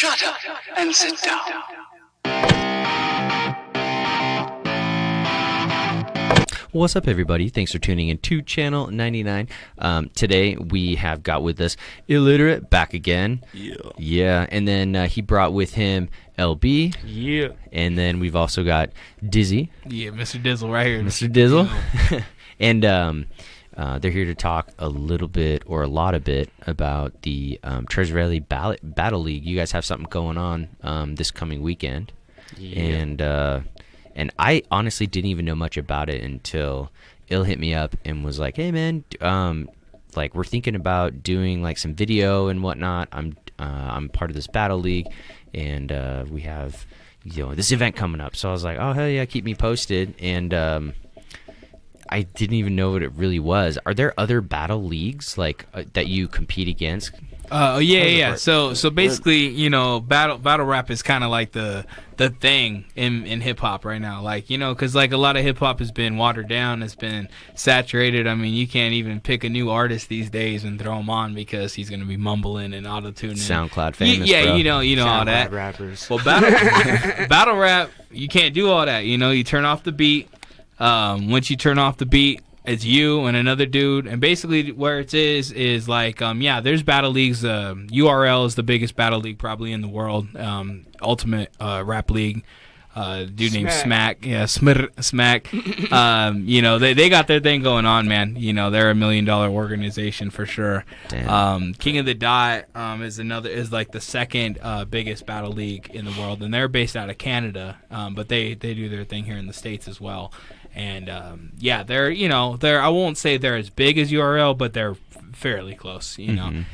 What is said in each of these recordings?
Shut up and sit down. What's up, everybody? Thanks for tuning in to Channel 99. Today, we have got with us Illiterate back again. Yeah. And then he brought with him LB. Yeah. And then we've also got Dizzy. Yeah, Mr. Dizzle right here. Mr. Dizzle. And they're here to talk a little bit or a lot of bit about the Treasure Valley Battle League. You guys have something going on this coming weekend. Yeah. And I honestly didn't even know much about it until Il hit me up and was like, "Hey man, like we're thinking about doing like some video and whatnot. I'm part of this battle league, and we have this event coming up." So I was like, "Oh hell yeah, keep me posted." And I didn't even know what it really was. Are there other battle leagues like that you compete against? Yeah. So basically, battle rap is kind of like the thing in hip hop right now. Like, because like a lot of hip hop has been watered down, it's been saturated. I mean, you can't even pick a new artist these days and throw him on because he's gonna be mumbling and auto-tuning. SoundCloud famous, yeah, bro. you know all that. Rappers. Well, battle rap, you can't do all that. You turn off the beat. Once you turn off the beat, it's you and another dude, and basically where it is like there's battle leagues. URL is the biggest battle league probably in the world. Ultimate rap league. Dude named Smack. Yeah, Smack. They got their thing going on, man. They're $1 million organization for sure. King of the Dot is like the second biggest battle league in the world, and they're based out of Canada, but they do their thing here in the States as well. And they're I won't say they're as big as URL, but they're fairly close, And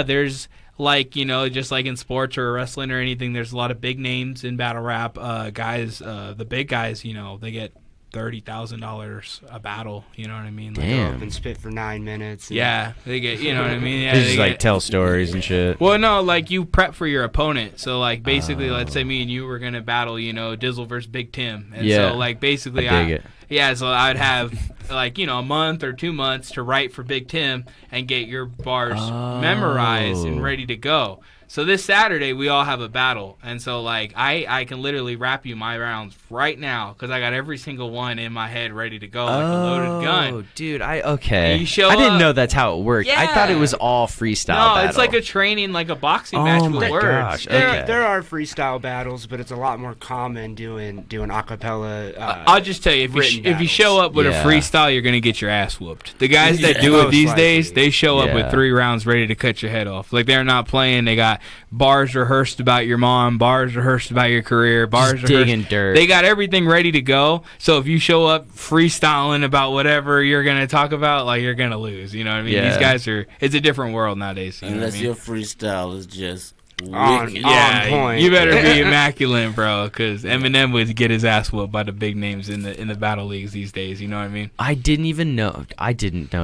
there's like, just like in sports or wrestling or anything, there's a lot of big names in battle rap. Guys, the big guys, they get $30,000 a battle. You know what I mean? Damn. Like, and spit for 9 minutes. Yeah, they get. You know what I mean? Yeah, They just like tell stories and shit. Well, no, like you prep for your opponent. So like basically, let's say me and you were gonna battle, Dizzle versus Big Tim, and so like basically, I dig it. Yeah, so I'd have like a month or 2 months to write for Big Tim and get your bars memorized and ready to go. So this Saturday we all have a battle, and so like I can literally rap you my rounds right now because I got every single one in my head ready to go like a loaded gun. Oh, dude, okay. You show I didn't up. know that's how it worked. I thought it was all freestyle. No, battle. It's like a training, like a boxing match with my words. gosh. Okay. There are freestyle battles, but it's a lot more common doing acapella. I'll just tell you, if you show up with a freestyle, you're gonna get your ass whooped. The guys that do it these days, they show up with 3 rounds ready to cut your head off. Like they're not playing. They got bars rehearsed about your mom, bars rehearsed about your career, bars just rehearsed. digging dirt. They got everything ready to go. So if you show up freestyling about whatever you're gonna talk about, like you're gonna lose. You know what I mean? Yeah. These guys it's a different world nowadays. Unless your freestyle is just on point. You better be immaculate, bro, because Eminem would get his ass whooped by the big names in the battle leagues these days. You know what I mean? I didn't know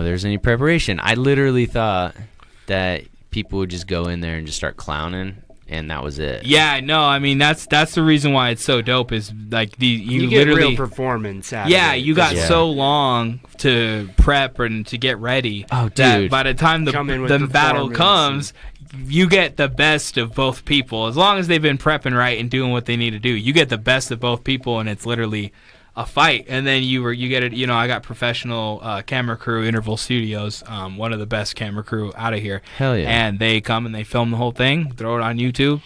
there was any preparation. I literally thought that people would just go in there and just start clowning, and that was it. Yeah, no, I mean that's the reason why it's so dope is like you get literally real performance out of yeah, it. you got so long to prep and to get ready. Oh, that dude. By the time the battle comes, you get the best of both people. As long as they've been prepping right and doing what they need to do, you get the best of both people, and it's literally a fight. And then you get it. I got professional camera crew, Interval Studios, one of the best camera crew out of here. Hell yeah! And they come and they film the whole thing, throw it on YouTube,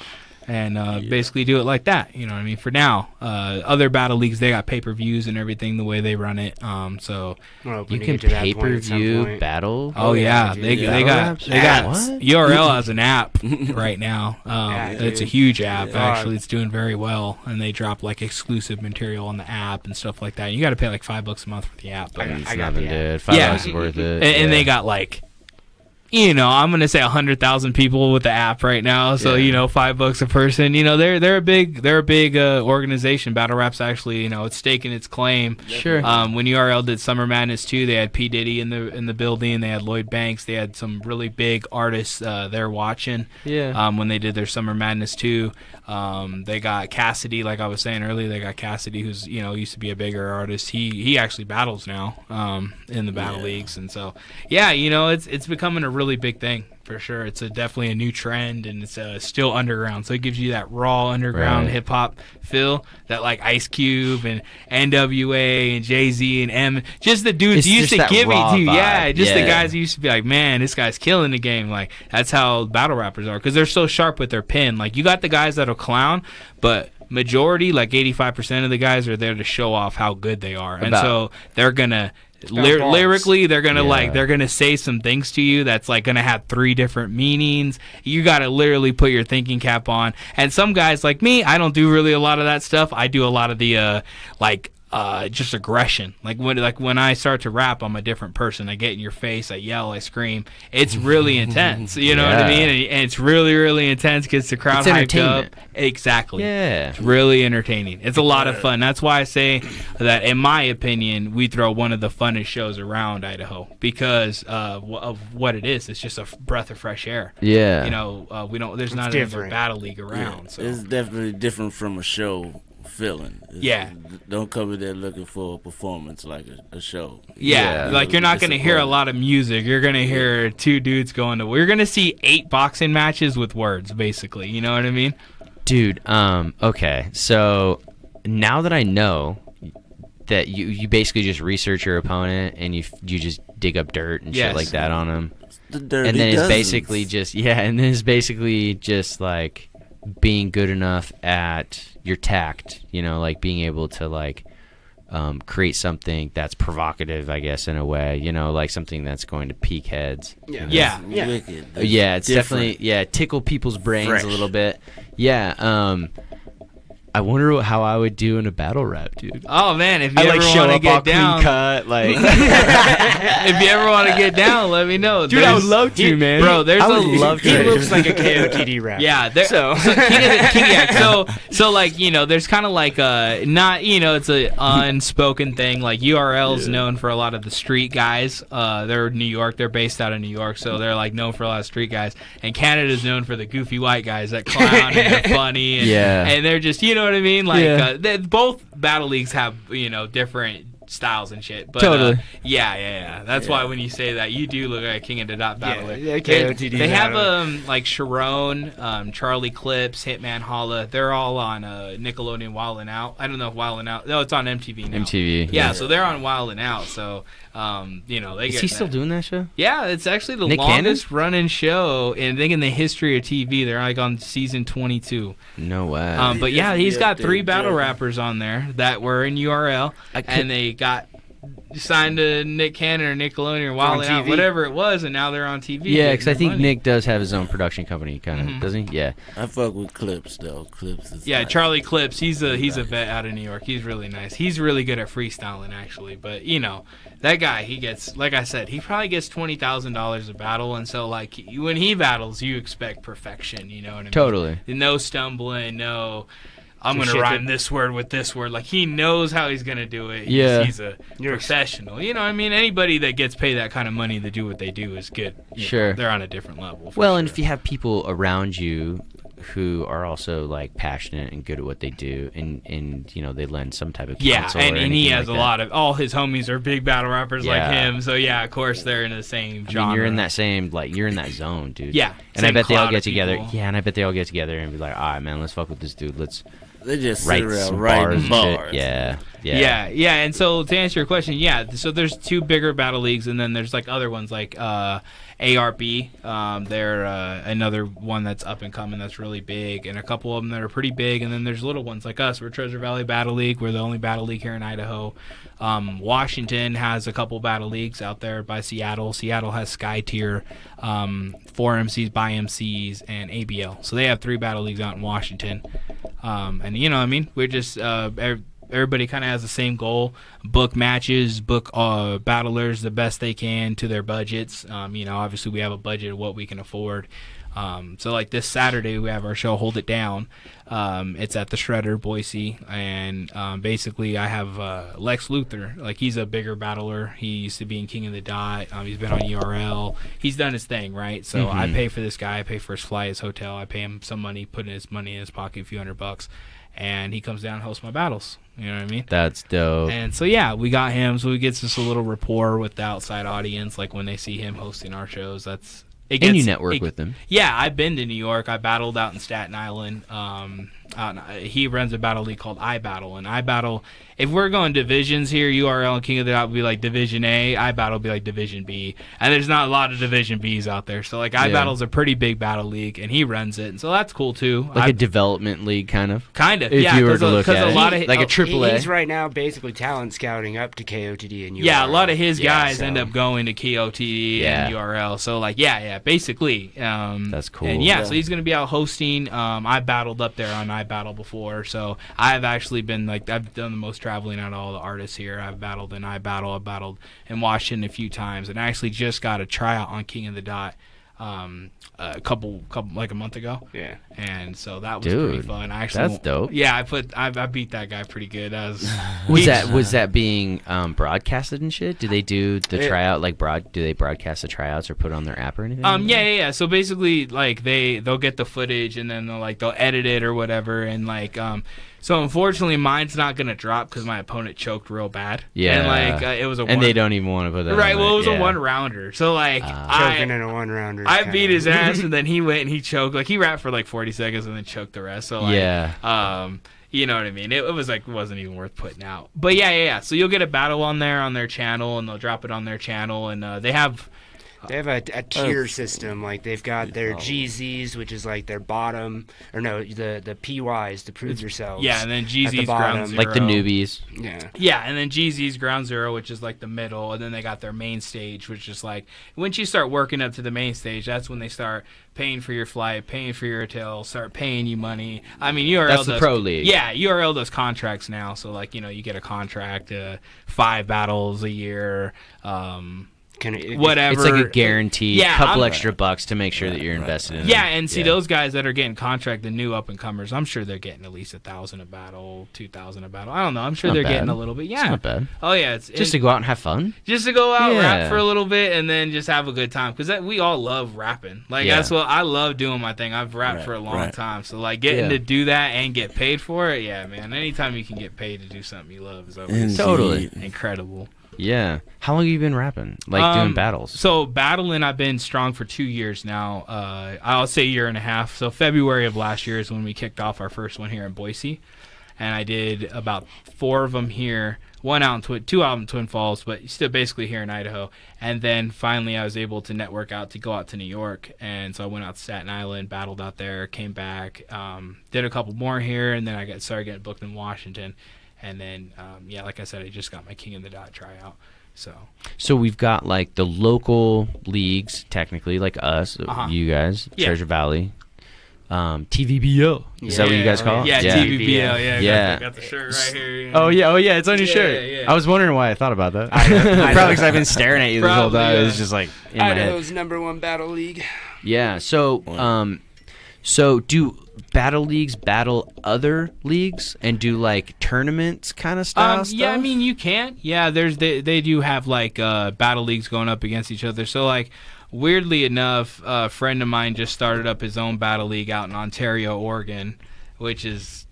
and basically do it like that. You know what I mean? For now, other battle leagues, they got pay-per-views and everything the way they run it. So you can pay-per-view battle. Oh yeah, they got URL as an app right now. It's a huge app actually. It's doing very well, and they drop like exclusive material on the app and stuff like that. You got to pay like $5 a month for the app, but I got the app. $5 is worth it. And they got like I'm gonna say 100,000 people with the app right now. So $5 a person. They're a big organization. Battle Rap's actually it's staking its claim. Sure. When URL did Summer Madness 2, they had P Diddy in the building. They had Lloyd Banks. They had some really big artists there watching. Yeah. When they did their Summer Madness 2, they got Cassidy. Like I was saying earlier, they got Cassidy, who's used to be a bigger artist. He actually battles now in the battle leagues, and so it's becoming a really big thing for sure. It's definitely a new trend, and it's still underground, so it gives you that raw underground Right. hip hop feel that like Ice Cube and NWA and Jay-Z and M, just the dudes It's used just to that give me raw to. vibe. Yeah, just the Yeah. guys who used to be like, man, this guy's killing the game. Like that's how battle rappers are, because they're so sharp with their pen. Like you got the guys that'll clown, but majority, like 85% of the guys are there to show off how good they are, and About- so they're gonna about bars. lyrically they're gonna Yeah. they're gonna say some things to you that's like gonna have 3 different meanings. You gotta literally put your thinking cap on. And some guys like me, I don't do really a lot of that stuff. I do a lot of the just aggression. Like when I start to rap, I'm a different person. I get in your face, I yell, I scream. It's really intense. You know what I Yeah. mean? And it's really, really intense, gets the crowd It's hyped up. entertainment. Exactly. Yeah. It's really entertaining. It's a lot of fun. That's why I say that, in my opinion, we throw one of the funnest shows around Idaho because of what it is. It's just a breath of fresh air. Yeah. You know, we don't. There's not another different. battle league around. So It's definitely different from a show feeling. Yeah. Don't come in there looking for a performance like a show. yeah, Yeah. like you're not gonna hear a Disappointed. lot of music. You're gonna hear 2 dudes going to. You're gonna see 8 boxing matches with words, basically. You know what I mean? Dude, okay. So now that I know that you basically just research your opponent and you just dig up dirt and Yes. shit like that on them. The dirty And then it's dozens. basically just like being good enough at your tact, like being able to like create something that's provocative, I guess, in a way, like something that's going to pique heads. Yeah. Yeah. Yeah. Wicked. Yeah, it's Different. definitely tickle people's brains Fresh. a little bit. Yeah, I wonder how I would do in a battle rap, dude. Oh man, if you I ever like show want to up all get down, clean cut, like if you ever want to get down, let me know. Dude, I would There's- love to, man. Bro, there's I would a love He to. looks like a KOTD rap. Yeah, there, So- so so like there's kind of like not it's a unspoken thing. Like URL's known for a lot of the street guys. They're New York. They're based out of New York, so they're like known for a lot of street guys. And Canada's known for the goofy white guys that clown and they're funny. And, Yeah. and they're just what I mean. Like Yeah. both battle leagues have different styles and shit. But Totally. yeah. That's why when you say that, you do look like a King of the Dot battler. yeah, They- KOTD They have battle. like Sharon, Charlie Clips, Hitman Holla. They're all on Nickelodeon Wildin' Out. I don't know if Wildin' Out. No, it's on MTV now. MTV. Yeah, so they're on Wildin' Out. So they Is get he still that. doing that show? Yeah, it's actually the Nick longest running show I think in the history of TV. They're like on season 22. No way. But yeah, he's Yeah, got they're 3 battle joking. rappers on there that were in URL, and they got signed to Nick Cannon or Nickelodeon or on Wildin' Out, TV. whatever it was, and now they're on TV. yeah, getting because I their think money. Nick does have his own production company, kind of, Mhm. doesn't he? Yeah. I fuck with Clips though. Clips is Yeah, like- Charlie Clips. He's a vet out of New York. He's really nice. He's really good at freestyling, actually. But that guy, he gets, like I said, he probably gets $20,000 a battle, and so like when he battles, you expect perfection. You know what I mean? Totally. No stumbling. No. I'm Some gonna shit rhyme that- this word with this word. Like he knows how he's gonna do it. Yeah. He's a professional. You know, what I mean, anybody that gets paid that kind of money to do what they do is good. Sure. They're on a different level. for Well, and sure. if you have people around you who are also like passionate and good at what they do, and they lend some type of yeah, counsel and or he anything has like a that. lot of all his homies are big battle rappers like Yeah. him. So yeah, of course they're in the same I genre. mean, you're in that same you're in that zone, dude. Yeah, And I same bet they all cloud get of together. people. Yeah, and I bet they all get together and be like, all right, man, let's fuck with this dude. Let's They just sit write around some writing bars. and shit." bars. Yeah. Yeah. And so to answer your question, so there's 2 bigger battle leagues, and then there's like other ones like ARB. They're another one that's up and coming that's really big, and a couple of them that are pretty big, and then there's little ones like us. We're Treasure Valley Battle League. We're the only battle league here in Idaho. Washington has a couple battle leagues out there by Seattle. Seattle has Sky Tier, 4 MCs, by MCs, and ABL. So they have 3 battle leagues out in Washington. And what I mean? We're just everybody kind of has the same goal: book matches, book battlers the best they can to their budgets. Obviously we have a budget of what we can afford. So like this Saturday we have our show Hold It Down. It's at the Shredder, Boise, and basically I have Lex Luthor. Like he's a bigger battler. He used to be in King of the Dot. He's been on URL. He's done his thing, right? So I pay for this guy. I pay for his flight, his hotel. I pay him some money, putting his money in his pocket, a few $100, and he comes down and hosts my battles. You know what I mean? That's dope. And so yeah, we got him. So he gets us a little rapport with the outside audience. Like when they see him hosting our shows, And you network with them. Yeah, I've been to New York. I battled out in Staten Island. He runs a battle league called iBattle, and iBattle, if we're going divisions here, URL and King of the Dot would be like Division A, iBattle would be like Division B, and there's not a lot of Division Bs out there. So like iBattle's a pretty big battle league, and he runs it, and so that's cool too. Like a development league, kind of. If you were to look at a it, lot of like a AAA. He's right now basically talent scouting up to KOTD and URL. Yeah, a lot of his guys end up going to KOTD and URL. So like, basically. That's cool. And so he's going to be out hosting. I battled up there on iBattle before, so I've actually been like, I've done the most traveling out of all the artists here. I've battled in iBattle. I've battled in Washington a few times, and I actually just got a tryout on King of the Dot a couple like a month ago. Yeah. And so that was pretty fun. I actually that's dope. Yeah, I beat that guy pretty good. Was that being broadcasted and shit? Do they do the tryout do they broadcast the tryouts or put it on their app or anything? Yeah. So basically, like they'll get the footage and then they'll edit it or whatever, and like so unfortunately mine's not gonna drop because my opponent choked real bad. Yeah. And like it was they don't even want to put that. Right. On well, it was yeah. a 1-rounder. So like choking in a 1-rounder. I beat his ass and then he went and he choked. Like he rapped for like 40 seconds and then choked the rest. So like, you know what I mean? It was like, it wasn't even worth putting out. But yeah. So you'll get a battle on their channel, and they'll drop it on their channel, and they have a tier system. Like they've got their GZs, which is like their bottom, or no, the PYs, to prove yourselves. Yeah, and then GZ's bottom, ground zero. like the newbies. Yeah, and then GZ's ground zero, which is like the middle, and then they got their main stage, which is like once you start working up to the main stage, that's when they start paying for your flight, paying for your hotel, start paying you money. I mean, URL that's the pro league. Yeah, URL does contracts now, so like you get a contract, 5 battles a year. Whatever. It's like a guaranteed couple extra bucks to make sure that you're invested in it. Yeah, and see those guys that are getting contract, the new up and comers, I'm sure they're getting at least 1,000 a battle, 2,000 a battle. I don't know. I'm sure they're getting a little bit. Yeah, it's not bad. Oh yeah, it's just to go out and have fun. Just to go out, rap for a little bit, and then just have a good time. Because we all love rapping. Like that's what I love doing. My thing. I've rapped for a long time, so like getting to do that and get paid for it. Yeah, man. Anytime you can get paid to do something you love is always totally incredible. Yeah. How long have you been rapping? Like doing battles? So battling, I've been strong for 2 years now. I'll say 1.5 years. So February of last year is when we kicked off our first one here in Boise. And I did about 4 of them here. 2 out in Twin Falls, but still basically here in Idaho. And then finally I was able to network out to go out to New York. And so I went out to Staten Island, battled out there, came back, did a couple more here, and then I started getting booked in Washington. And then, like I said, I just got my King of the Dot tryout. So we've got like the local leagues, technically, like us, you guys, Treasure Valley, TVBL. Is that what you guys call it? Yeah, TVBL. Yeah. Got the shirt right here. Oh yeah, it's on your shirt. Yeah. I was wondering why I thought about that. Probably because I've been staring at you this whole time. It's just like in my head. Idaho's #1 battle league. Yeah. So do battle leagues battle other leagues and do like tournaments kind of style stuff? Yeah, I mean you can. Yeah, they do have like battle leagues going up against each other. So like weirdly enough, a friend of mine just started up his own battle league out in Ontario, Oregon, which is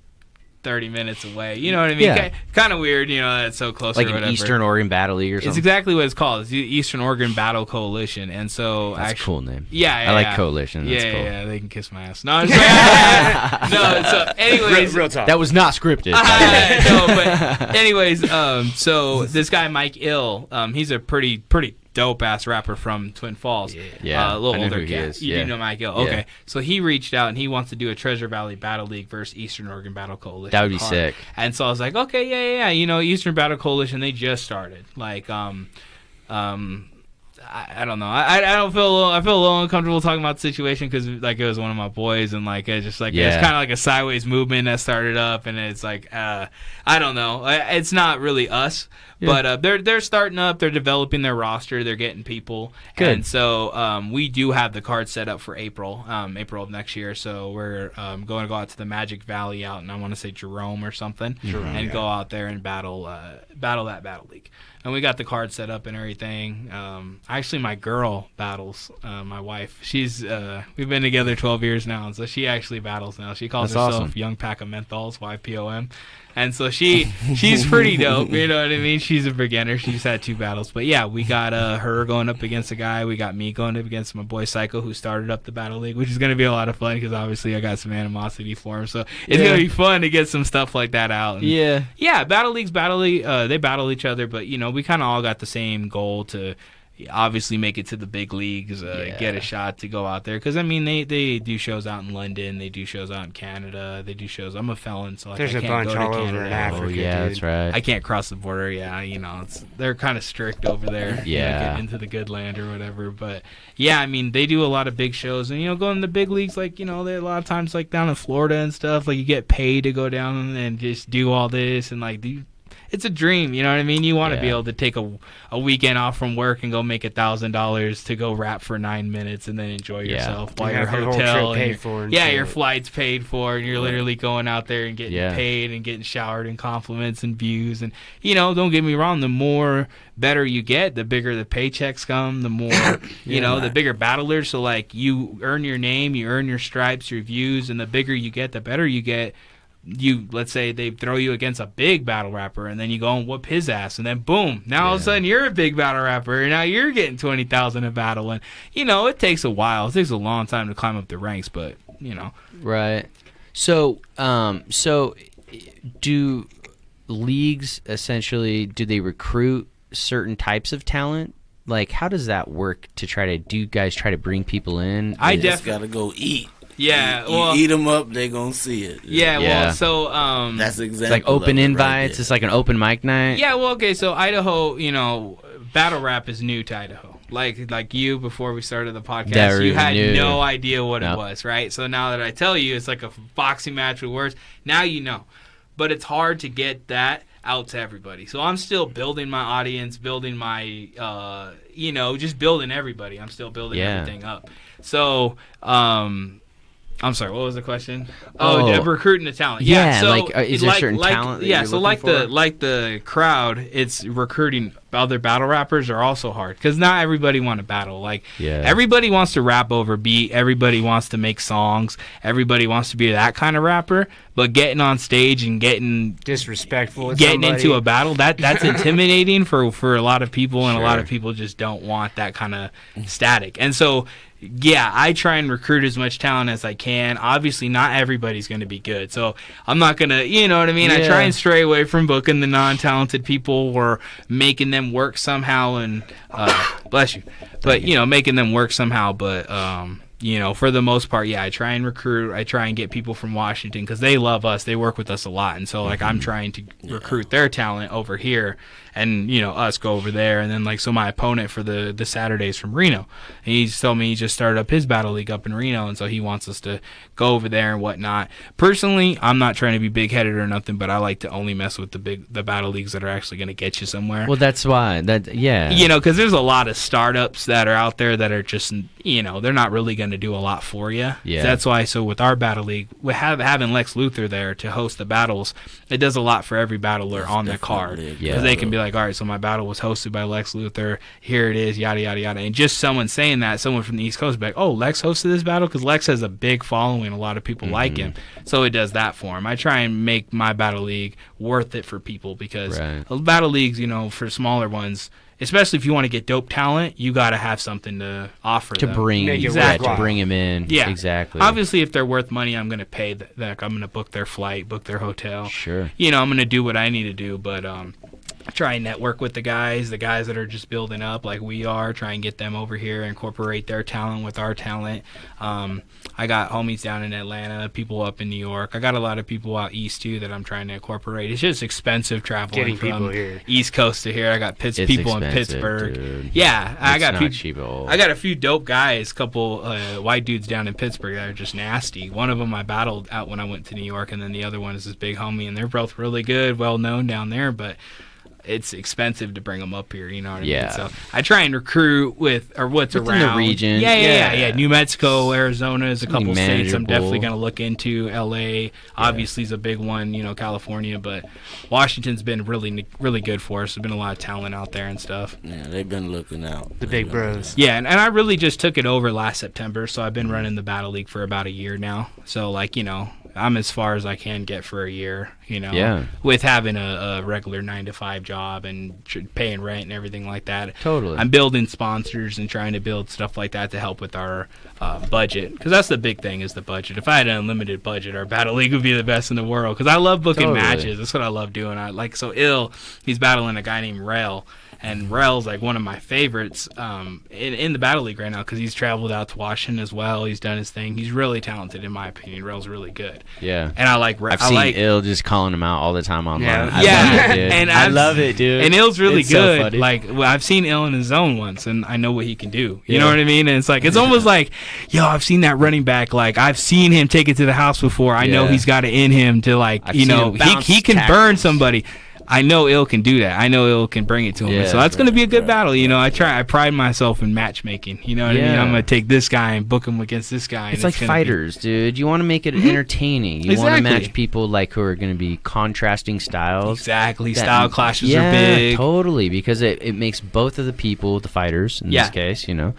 30 minutes away. You know what I mean? Yeah. Kind of weird, that's so close like or whatever. An Eastern Oregon Battle League or something? It's exactly what it's called. It's the Eastern Oregon Battle Coalition. And so that's a cool name. Yeah. I like Coalition. That's cool. Yeah, they can kiss my ass. No, I'm just no, so anyways. Real talk. That was not scripted. No, but anyways, so this guy Mike Ill, he's a pretty dope ass rapper from Twin Falls. Yeah. A little older cat. cat. You do know Mike Gill. Okay. So he reached out and he wants to do a Treasure Valley Battle League versus Eastern Oregon Battle Coalition. That would be sick. And so I was like, okay, yeah. Eastern Battle Coalition, they just started. Like, I don't know. I feel a little uncomfortable talking about the situation because like it was one of my boys and like it's just like it's kind of like a sideways movement that started up and it's like I don't know. It's not really us, but they're starting up. They're developing their roster. They're getting people. Good. And so we do have the card set up for April of next year. So we're going to go out to the Magic Valley out and I want to say Jerome or something and go out there and battle that battle league. And we got the card set up and everything. actually my girl battles. My wife, she's we've been together 12 years now, and so she actually battles now. She calls That's herself awesome. Young Pack of Menthols, YPOM. And so she's pretty dope, you know what I mean? She's a beginner. She's had 2 battles. But yeah, we got her going up against a guy. We got me going up against my boy Psycho, who started up the Battle League, which is going to be a lot of fun because obviously I got some animosity for him. So it's going to be fun to get some stuff like that out. And yeah, Battle Leagues, they battle each other, but, you know, we kind of all got the same goal to obviously make it to the big leagues, get a shot to go out there. Because, I mean, they do shows out in London. They do shows out in Canada. They do shows. I'm a felon, so like, There's I a can't bunch go to all over Canada. in Africa. Oh, yeah, dude. that's right. I can't cross the border. Yeah, you know, they're kind of strict over there. Getting into the good land or whatever. But yeah, I mean, they do a lot of big shows, and you know, going to the big leagues, like, you know, they a lot of times like down in Florida and stuff. Like, you get paid to go down and just do all this, and like it's a dream, you know what I mean? You want to be able to take a weekend off from work and go make $1,000 to go rap for 9 minutes and then enjoy yourself while your hotel and your flight's paid for, and you're literally going out there and getting paid and getting showered in compliments and views. And, you know, don't get me wrong, the more better you get, the bigger the paychecks come, the more, you know, the bigger battlers. So, like, you earn your name, you earn your stripes, your views, and the bigger you get, the better you get. Let's say they throw you against a big battle rapper, and then you go and whoop his ass, and then boom, now all of a sudden you're a big battle rapper, and now you're getting 20,000 a battle. And, you know, it takes a while. It takes a long time to climb up the ranks, but, you know. Right. So do leagues essentially, do they recruit certain types of talent? Like, how does that work do you guys try to bring people in? I just got to go eat. Yeah, you eat them up, they gonna see it. Yeah, well, so that's exactly it's like open invites. It's like an open mic night. Yeah, well, okay, so Idaho, you know, battle rap is new to Idaho. Like you, before we started the podcast, you had no idea what it was, right? So now that I tell you, it's like a boxing match with words. Now you know, but it's hard to get that out to everybody. So I'm still building my audience, building my, you know, just building everybody. I'm still building everything up. So, I'm sorry, what was the question? Recruiting the talent. Yeah, so like, is there certain talent that you're so looking for? the crowd, it's recruiting other battle rappers are also hard because not everybody want to battle. Like, everybody wants to rap over beat. Everybody wants to make songs. Everybody wants to be that kind of rapper. But getting on stage and getting disrespectful, getting into a battle, that's intimidating for a lot of people, and a lot of people just don't want that kind of static. And so, yeah, I try and recruit as much talent as I can. Obviously, not everybody's going to be good. So I'm not going to, you know what I mean? I try and stray away from booking the non-talented people or making them work somehow. And bless you. But, you know, making them work somehow. But, you know, for the most part, I try and recruit. I try and get people from Washington because they love us. They work with us a lot. And so, like, I'm trying to recruit their talent over here and, you know, us go over there. And then, like, so my opponent for the Saturdays from Reno, he's told me he just started up his battle league up in Reno. And so he wants us to go over there and whatnot. Personally, I'm not trying to be big-headed or nothing, but I like to only mess with the battle leagues that are actually going to get you somewhere. Well, that's why. You know, because there's a lot of startups that are out there that are just, you know, they're not really going to do a lot for you. Yeah. That's why, so with our battle league, having Lex Luthor there to host the battles, it does a lot for every battler on the card. Because they can be like, all right, so my battle was hosted by Lex Luthor, here it is, yada, yada, yada. And just someone saying that, someone from the East Coast, be like, oh, Lex hosted this battle? Because Lex has a big following, a lot of people like him. So it does that for him. I try and make my battle league worth it for people because battle leagues, you know, for smaller ones, especially if you want to get dope talent, you got to have something to offer to them. bring him in. Yeah, exactly. Obviously, if they're worth money, I'm going to pay that. I'm going to book their flight, book their hotel. Sure. You know, I'm going to do what I need to do, but try and network with the guys that are just building up like we are. Try and get them over here, incorporate their talent with our talent. I got homies down in Atlanta, people up in New York. I got a lot of people out east too that I'm trying to incorporate. It's just expensive traveling from East Coast to here. I got people in Pittsburgh. Dude. Yeah, I got not cheap at all. I got a few dope guys, couple white dudes down in Pittsburgh that are just nasty. One of them I battled out when I went to New York, and then the other one is this big homie, and they're both really good, well known down there, but it's expensive to bring them up here. You know what I Yeah. mean? So I try and recruit what's Within around the region. Yeah. New Mexico, Arizona is a couple states I'm manageable. definitely going to look into. LA obviously is a big one. You know, California, but Washington's been really good for us. There's been a lot of talent out there and stuff. Yeah, they've been looking out. The big bros. Yeah, and I really just took it over last September, so I've been running the Battle League for about a year now. So, like, you know, I'm as far as I can get for a year, you know, Yeah. with having a regular 9-to-5 job and paying rent and everything like that. Totally. I'm building sponsors and trying to build stuff like that to help with our budget, because that's the big thing is the budget. If I had an unlimited budget, our Battle League would be the best in the world, because I love booking matches. That's what I love doing. I like he's battling a guy named Rel. And Rel's like one of my favorites in the Battle League right now, because he's traveled out to Washington as well. He's done his thing. He's really talented, in my opinion. Rel's really good. Yeah. And I like Rel. I've seen Ill just calling him out all the time online. Yeah. I love it, dude. And I love it, dude. And Ill's really It's so good. funny. Like, I've seen Ill in his zone once, and I know what he can do. You know what I mean? And it's like, it's almost like, yo, I've seen that running back. Like, I've seen him take it to the house before. I know Yeah. he's got it in him to, like, I've you seen know, him bounce he can burn tackles. somebody. I know Ill can do that. I know Ill can bring it to him. Yeah, So that's going to be a good right. battle. You know, I pride myself in matchmaking. You know what I mean? Yeah. I'm going to take this guy and book him against this guy. It's and like gonna fighters, dude. You want to make it entertaining. You want to Exactly. match people like who are going to be contrasting styles. Exactly. That- Style clashes yeah, are big. Totally, because it makes both of the people, the fighters in this case, you know,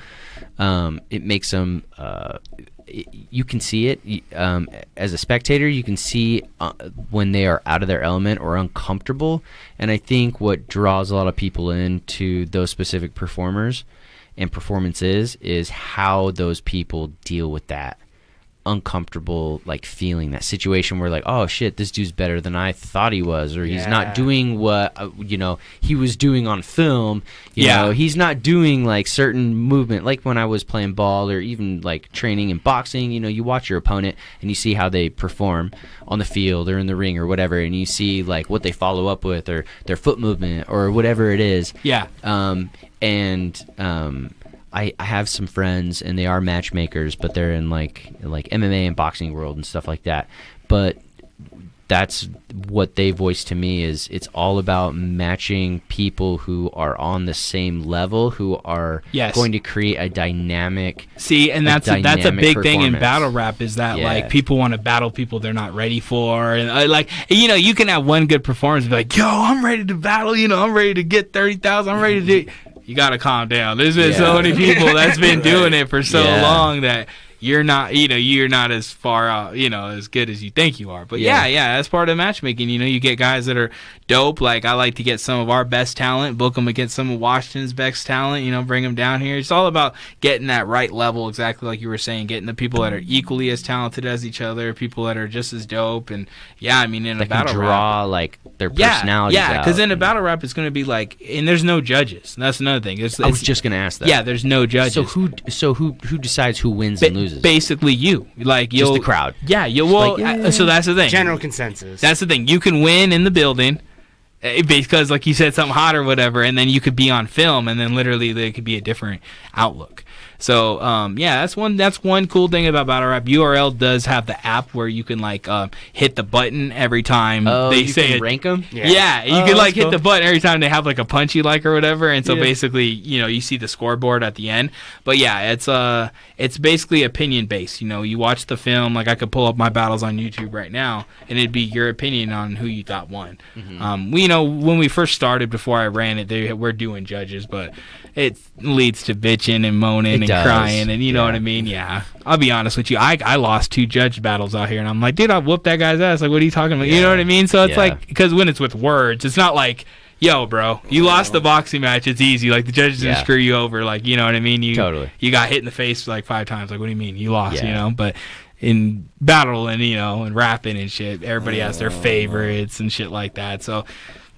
it makes them. You can see it as a spectator. You can see when they are out of their element or uncomfortable, and I think what draws a lot of people into those specific performers and performances is how those people deal with that uncomfortable like feeling, that situation where like, oh shit, this dude's better than I thought he was, or he's not doing what he was doing on film. You know, he's not doing like certain movement, like when I was playing ball or even like training in boxing. You know, you watch your opponent and you see how they perform on the field or in the ring or whatever, and you see like what they follow up with or their foot movement or whatever it is. I have some friends, and they are matchmakers, but they're in like MMA and boxing world and stuff like that. But that's what they voice to me is it's all about matching people who are on the same level, who are going to create a dynamic. See, and that's a big thing in battle rap is that like people want to battle people they're not ready for, and like, you know, you can have one good performance and be like, yo, I'm ready to battle, you know, I'm ready to get 30,000, I'm ready to do. You gotta calm down. There's been so many people that's been doing it for so long that you're not as far out, you know, as good as you think you are. But yeah, that's part of matchmaking. You know, you get guys that are dope. Like, I like to get some of our best talent, book them against some of Washington's best talent, you know, bring them down here. It's all about getting that right level, exactly like you were saying, getting the people that are equally as talented as each other, people that are just as dope. And yeah, I mean, in a battle draw rap, like their personalities out. because in a battle rap, it's going to be like, and there's no judges. That's another thing. I was just gonna ask that. Yeah, there's no judges. So who decides who wins and loses? Basically, you like just the crowd. Yeah, so that's the thing. General consensus. That's the thing. You can win in the building because, like you said, something hot or whatever, and then you could be on film, and then literally there could be a different outlook. So that's one cool thing about battle rap. URL does have the app where you can like hit the button every time they you say can it. rank them. Yeah, you can like hit the button every time they have like a punch you like or whatever, and so basically, you know, you see the scoreboard at the end. But yeah, it's basically opinion based. You know, you watch the film. Like, I could pull up my battles on YouTube right now, and it'd be your opinion on who you thought won. You know, when we first started, before I ran it, we're doing judges, but it leads to bitching and moaning and crying, and you know what I mean. Yeah, I'll be honest with you. I lost 2 judge battles out here, and I'm like, dude, I whooped that guy's ass. Like, what are you talking about? You know what I mean? So it's like, because when it's with words, it's not like, yo, bro, you lost the boxing match. It's easy. Like, the judges didn't screw you over. Like, you know what I mean? You got hit in the face like 5 times. Like, what do you mean? You lost, you know? But in battle and, you know, and rapping and shit, everybody has their favorites and shit like that. So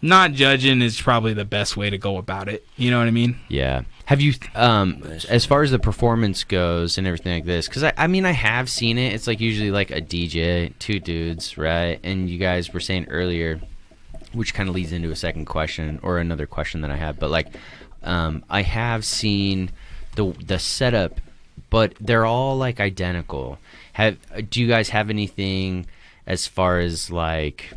not judging is probably the best way to go about it. You know what I mean? Yeah. Have you, as far as the performance goes and everything like this, because I mean, I have seen it. It's like usually like a DJ, 2 dudes, right? And you guys were saying earlier, which kind of leads into a second question or another question that I have. But like, I have seen the setup, but they're all like identical. Do you guys have anything as far as like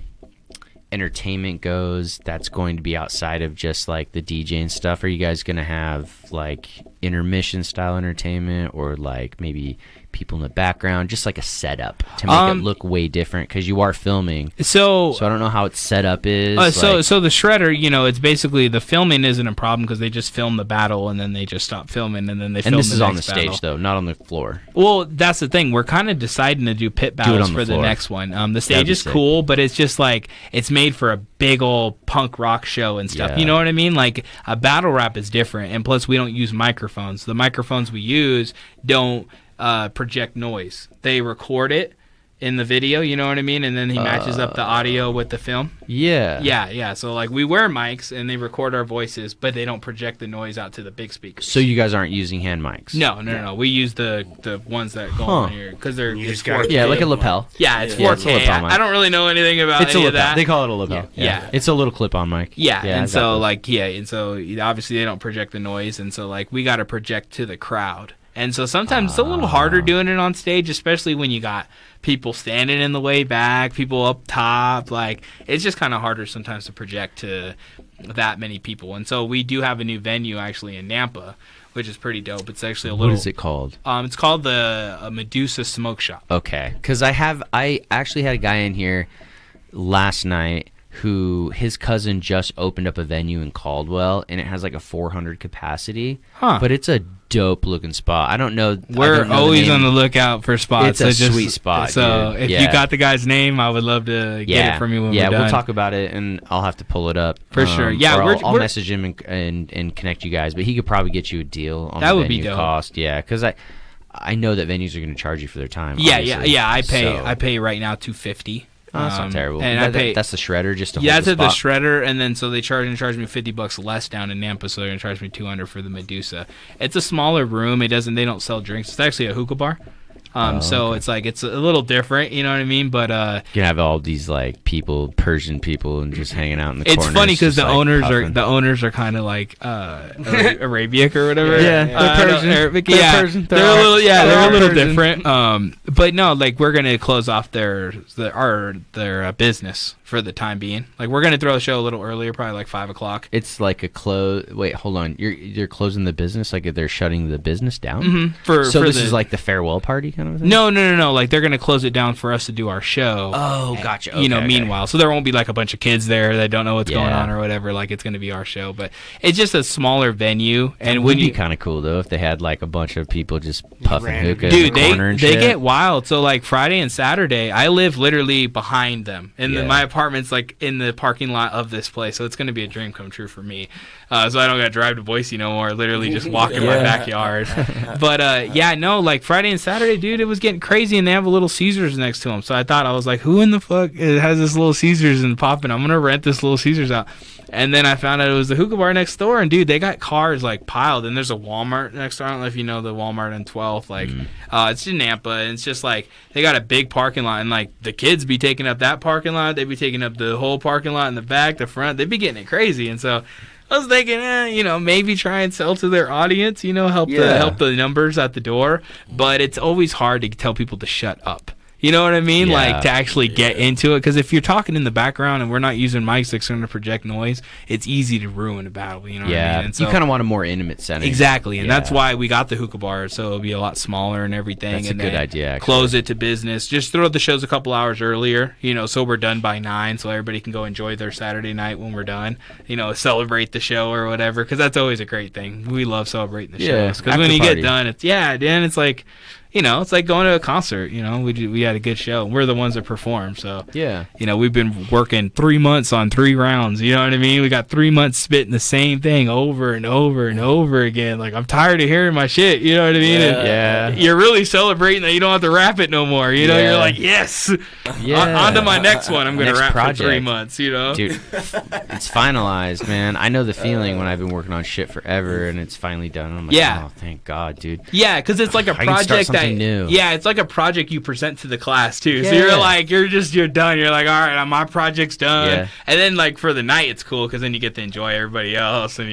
entertainment goes, that's going to be outside of just like the DJ and stuff? Are you guys going to have like intermission style entertainment, or like maybe people in the background, just like a setup to make it look way different, because you are filming? So I don't know how its setup is. So the shredder, it's basically, the filming isn't a problem because they just film the battle and then they just stop filming and then they film. And this the is on the next stage battle. though, not on the floor. Well, that's the thing. We're kind of deciding to do pit battles on the for the floor. next one. The stage is sick. cool, but it's just like, it's made for a big old punk rock show and stuff. Yeah. You know what I mean? Like, a battle rap is different, and plus we don't use microphones. The microphones we use don't project noise. They record it in the video, you know what I mean? And then he matches up the audio with the film. Yeah. So like, we wear mics and they record our voices, but they don't project the noise out to the big speakers. So you guys aren't using hand mics? No. We use the ones that go on here because they're You it's just gotta 4K. Yeah, like a lapel. Yeah, it's Yeah, it's a 4K. lapel mic. I don't really know anything about It's a any of lapel. that. They call it a lapel. Yeah. It's a little clip-on mic. Yeah, I and got so those. obviously they don't project the noise, and so like we got to project to the crowd. And so sometimes it's a little harder doing it on stage, especially when you got people standing in the way back, people up top. Like, it's just kind of harder sometimes to project to that many people. And so we do have a new venue actually in Nampa, which is pretty dope. It's actually a little. What is it called? It's called the Medusa Smoke Shop. Okay, because I actually had a guy in here last night who, his cousin just opened up a venue in Caldwell, and it has like a 400 capacity. But it's a dope looking spot. I don't know. We're always on the lookout for spots. It's a sweet spot. So dude. if you got the guy's name, I would love to get it from you when we're done. Yeah, we'll talk about it, and I'll have to pull it up for sure. Yeah, or I'll we're message him and connect you guys. But he could probably get you a deal on that the would be venue dope. cost. Yeah, because I know that venues are going to charge you for their time. Yeah. obviously. I pay right now $250. Oh, that's not terrible. And that's the shredder, just to yeah, hold that's the at the spot. shredder, and then so they charge me $50 less down in Nampa, so they're gonna charge me $200 for the Medusa. It's a smaller room. They don't sell drinks. It's actually a hookah bar. So okay. it's like, it's a little different, you know what I mean? But You can have all these like Persian people, and just hanging out in the it's corners. funny because just, the like, owners are kind of like Arabic or whatever. Yeah, they're Persian. Arabic. They're Yeah, Persian. they're a little Persian. different. But no, like, we're gonna close off their business for the time being. Like, we're gonna throw the show a little earlier, probably like 5:00. It's like a close. Wait, hold on. You're closing the business, like they're shutting the business down. Mm-hmm. So this is like the farewell party kind of thing. No. Like, they're gonna close it down for us to do our show. Oh, gotcha. Meanwhile, so there won't be like a bunch of kids there that don't know what's going Yeah. on or whatever. Like, it's gonna be our show, but it's just a smaller venue. And it when would be you kind of cool though if they had like a bunch of people just puffing random hookah Dude, in the corner and they shit. get wild. So like Friday and Saturday, I live literally behind them, and then Yeah. my apartment's like in the parking lot of this place. So it's gonna be a dream come true for me. So I don't gotta drive to Boise no more. Literally just walk in my backyard. But like Friday and Saturday, dude, it was getting crazy, and they have a little Caesars next to them. So I was like, who in the fuck has this little Caesars and popping? I'm gonna rent this little Caesars out. And then I found out it was the hookah bar next door, and dude, they got cars like piled, and there's a Walmart next door. I don't know if you know the Walmart on 12th, like it's in Nampa, and it's just like they got a big parking lot, and like the kids be taking up that parking lot, they be taking up the whole parking lot in the back, the front, they be getting it crazy. And so I was thinking, maybe try and sell to their audience, help the numbers at the door, but it's always hard to tell people to shut up. You know what I mean? Yeah. Like, to actually get into it. Because if you're talking in the background and we're not using mics that's going to project noise, it's easy to ruin a battle. You know what I mean? And so, you kind of want a more intimate setting. exactly. And that's Yeah. why we got the hookah bar. So it'll be a lot smaller and everything. That's and a good then idea, actually. Close it to business. Just throw the shows a couple hours earlier, so we're done by 9. So everybody can go enjoy their Saturday night when we're done. Celebrate the show or whatever. Because that's always a great thing. We love celebrating the Yeah, shows. Because after when you party. get done, it's like... it's like going to a concert. We had a good show. We're the ones that perform, so Yeah. we've been working 3 months on 3 rounds. You know what I mean? We got 3 months spitting the same thing over and over and over again. Like, I'm tired of hearing my shit. You know what I mean? Yeah. And you're really celebrating that you don't have to rap it no more. You're Yeah. like, yes. Yeah. On to my next one. I'm gonna Next rap project. for 3 months. Dude, it's finalized, man. I know the feeling when I've been working on shit forever and it's finally done. I'm like, Yeah. oh, thank God, dude. Yeah, because it's like a I can start project something new. Yeah, it's like a project you present to the class too. So Yeah. you're done. You're like, all right, my project's done. Yeah. And then like for the night, it's cool because then you get to enjoy everybody else, and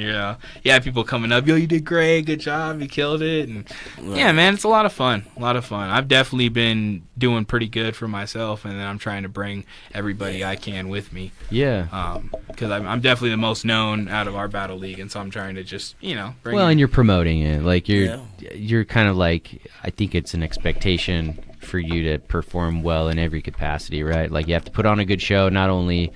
people coming up, yo, you did great, good job, you killed it, and yeah, man, it's a lot of fun. I've definitely been doing pretty good for myself, and then I'm trying to bring everybody I can with me. Yeah. Because I'm definitely the most known out of our battle league, and so I'm trying to just bring. Well, and you're promoting it, like you're kind of like, I think it's an expectation for you to perform well in every capacity, right? Like you have to put on a good show, not only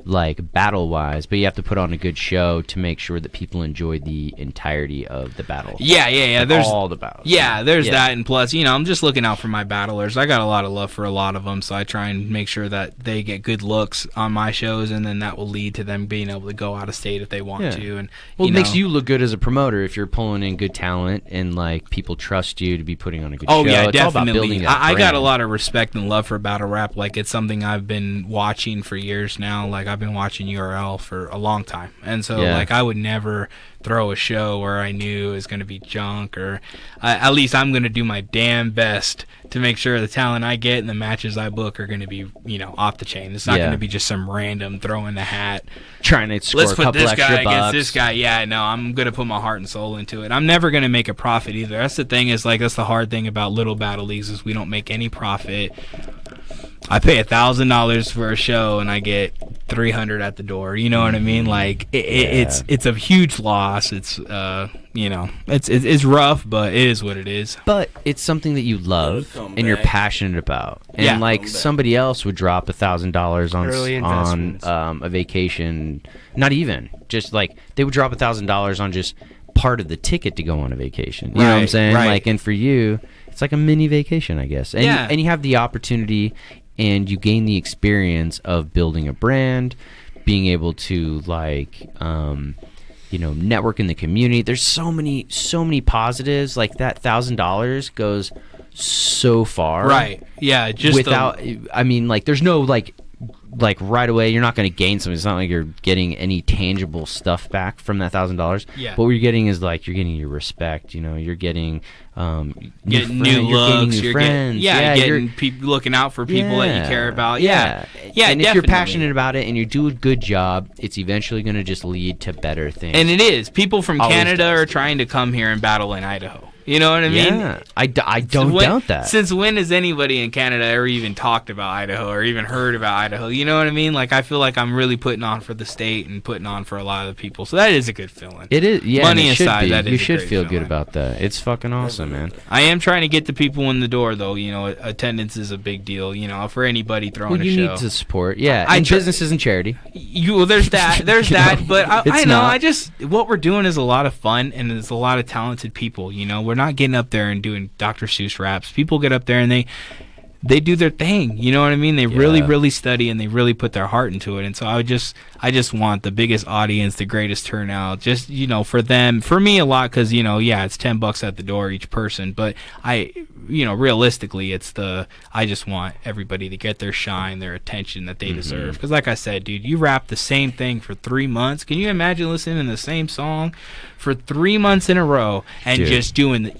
like battle wise, but you have to put on a good show to make sure that people enjoy the entirety of the battle. Yeah. Like there's all the battles. Yeah, there's that, and plus, I'm just looking out for my battlers. I got a lot of love for a lot of them, so I try and make sure that they get good looks on my shows, and then that will lead to them being able to go out of state if they want to. And well, it makes you look good as a promoter if you're pulling in good talent and like people trust you to be putting on a good show. Oh yeah, it's all about definitely. building that I got brand. a lot of respect and love for battle rap. Like it's something I've been watching for years now. Like I've been watching URL for a long time, and so like I would never throw a show where I knew it was going to be junk, or at least I'm going to do my damn best to make sure the talent I get and the matches I book are going to be off the chain. It's not going to be just some random throw in the hat trying to score let's a put couple this extra guy bucks. against this guy. Yeah, no, I'm going to put my heart and soul into it. I'm never going to make a profit either. That's the thing, is like that's the hard thing about little battle leagues, is we don't make any profit. I pay $1,000 for a show and I get 300 at the door. You know what I mean? Like it's a huge loss. It's it's rough, but it is what it is. But it's something that you love and you're passionate about. And like somebody else would drop $1,000 on a vacation. Not even, just like they would drop $1,000 on just part of the ticket to go on a vacation. You know what I'm saying? Right. Like, and for you, it's like a mini vacation, I guess. And and you have the opportunity, and you gain the experience of building a brand, being able to like network in the community. There's so many positives. Like that $1,000 goes so far. Right. Yeah. Just without, I mean, like there's no like right away you're not going to gain something. It's not like you're getting any tangible stuff back from that $1,000. Yeah. But what you're getting is like you're getting your respect. You're getting getting new looks. You're getting new friends. Getting people looking out for people that you care about. Yeah. And if you're passionate about it and you do a good job, it's eventually going to just lead to better things. And it is. People from Always Canada does. are trying to come here and battle in Idaho. You know what I mean? Yeah, I don't doubt that. Since when has anybody in Canada ever even talked about Idaho or even heard about Idaho? You know what I mean? Like, I feel like I'm really putting on for the state and putting on for a lot of the people. So that is a good feeling. It is, yeah. Money it aside, should be. that is You a should great feel good feeling. about that. It's fucking awesome, man. I am trying to get the people in the door, though. Attendance is a big deal, for anybody throwing a show. You need to support, and businesses and charity. There's that, but I know, not. What we're doing is a lot of fun, and there's a lot of talented people, We're not getting up there and doing Dr. Seuss raps. People get up there and they do their thing. You know what I mean? They really, really study, and they really put their heart into it. And so I just want the biggest audience, the greatest turnout, just, for them, for me a lot, because, it's $10 at the door each person, but realistically, I just want everybody to get their shine, their attention that they deserve. Because like I said, dude, you rap the same thing for 3 months. Can you imagine listening to the same song for 3 months in a row and just doing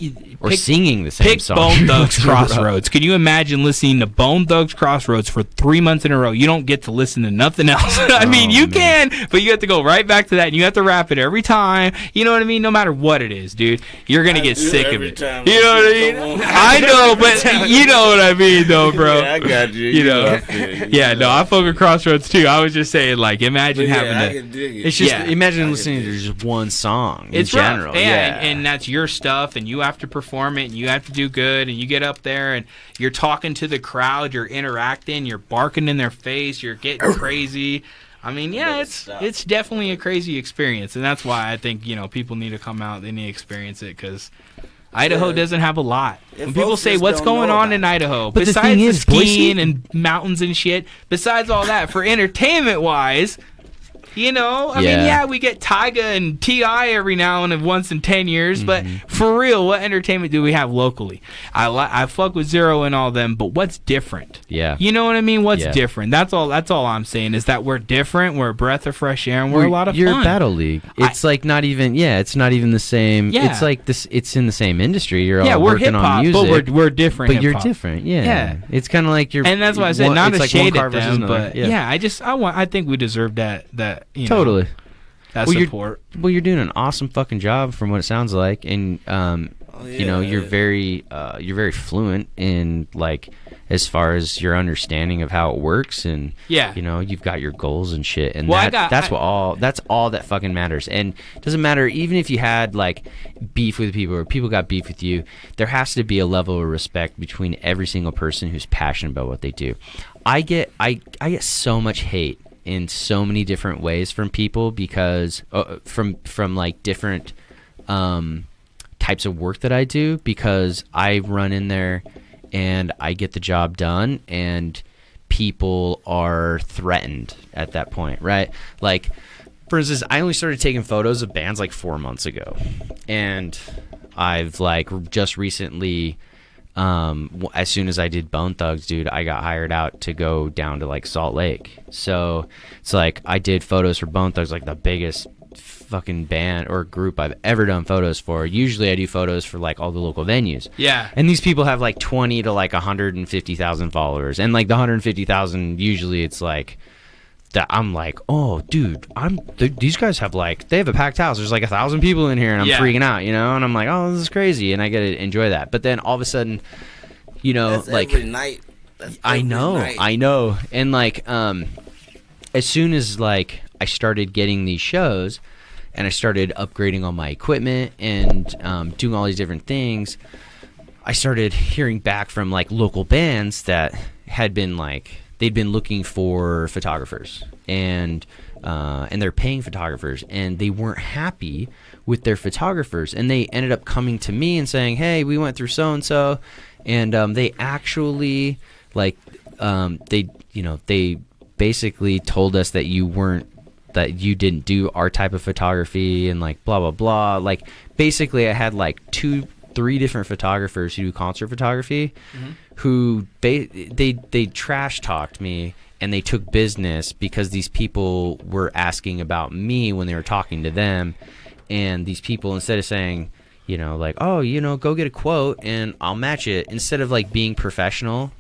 singing the same song? Bone Thugs Crossroads. Can you imagine listening to Bone Thugs Crossroads for 3 months in a row? You don't get to listen to nothing else. I mean, you can, but you have to go right back to that, and you have to rap it every time. You know what I mean? No matter what it is, dude, you're gonna get sick of it. You know what I mean? I know, but you know what I mean, though, bro. Yeah, I got you. I fuck with Crossroads too. I was just saying, like, imagine having to. It's just imagine listening to just one song in general. Rough. And that's your stuff, and you have to perform it, and you have to do good, and you get up there, and you're talking to the crowd, you're interacting, you're barking in their face, you're getting crazy. I mean, it's definitely a crazy experience, and that's why I think people need to come out, they need to experience it, because Idaho doesn't have a lot. When people say, what's going on in Idaho? But besides the thing is, skiing and mountains and shit, besides all that, for entertainment-wise, I mean, we get Tyga and T.I. every now and once in 10 years, but for real, what entertainment do we have locally? I fuck with Zero and all them, but what's different? Yeah. You know what I mean? What's different? That's all I'm saying, is that we're different, we're a breath of fresh air, and we're a lot of fun. You're a battle league. It's it's not even the same. Yeah. It's like this. It's in the same industry. You're all we're working hip-hop, on music. but we're different. But you're hip-hop. different. Yeah. Yeah. It's kind of like you're. And that's why I said, not a like shade one at car versus them, another. but I think we deserve that. Totally. That support. You're doing an awesome fucking job from what it sounds like, and you know, you're very fluent in like as far as your understanding of how it works, and you know, you've got your goals and shit, and that's all that fucking matters. And it doesn't matter even if you had like beef with people or people got beef with you, there has to be a level of respect between every single person who's passionate about what they do. I get so much hate in so many different ways from people because from like different types of work that I do, because I run in there and I get the job done and people are threatened at that point, right? Like, for instance, I only started taking photos of bands like 4 months ago, and I've like just recently, as soon as I did Bone Thugs, dude, I got hired out to go down to like Salt Lake. So it's like I did photos for Bone Thugs, like the biggest fucking band or group I've ever done photos for. Usually I do photos for like all the local venues. Yeah. And these people have like 20 to like 150,000 followers. And like the 150,000, usually it's like that. I'm like, oh, dude, these guys have like, they have a packed house. There's like 1,000 people in here, and I'm freaking out, you know? And I'm like, oh, this is crazy. And I get to enjoy that. But then all of a sudden, you know, that's like every night. I know. And like, as soon as like I started getting these shows and I started upgrading all my equipment and doing all these different things, I started hearing back from like local bands that had been like, they'd been looking for photographers, and they're paying photographers, and they weren't happy with their photographers, and they ended up coming to me and saying, hey, we went through so and so, and they actually like they basically told us that you didn't do our type of photography, and like blah blah blah. Like basically I had like 2-3 different photographers who do concert photography, who they trash talked me, and they took business because these people were asking about me when they were talking to them. And these people, instead of saying, you know, like, oh, you know, go get a quote and I'll match it, instead of like being professional,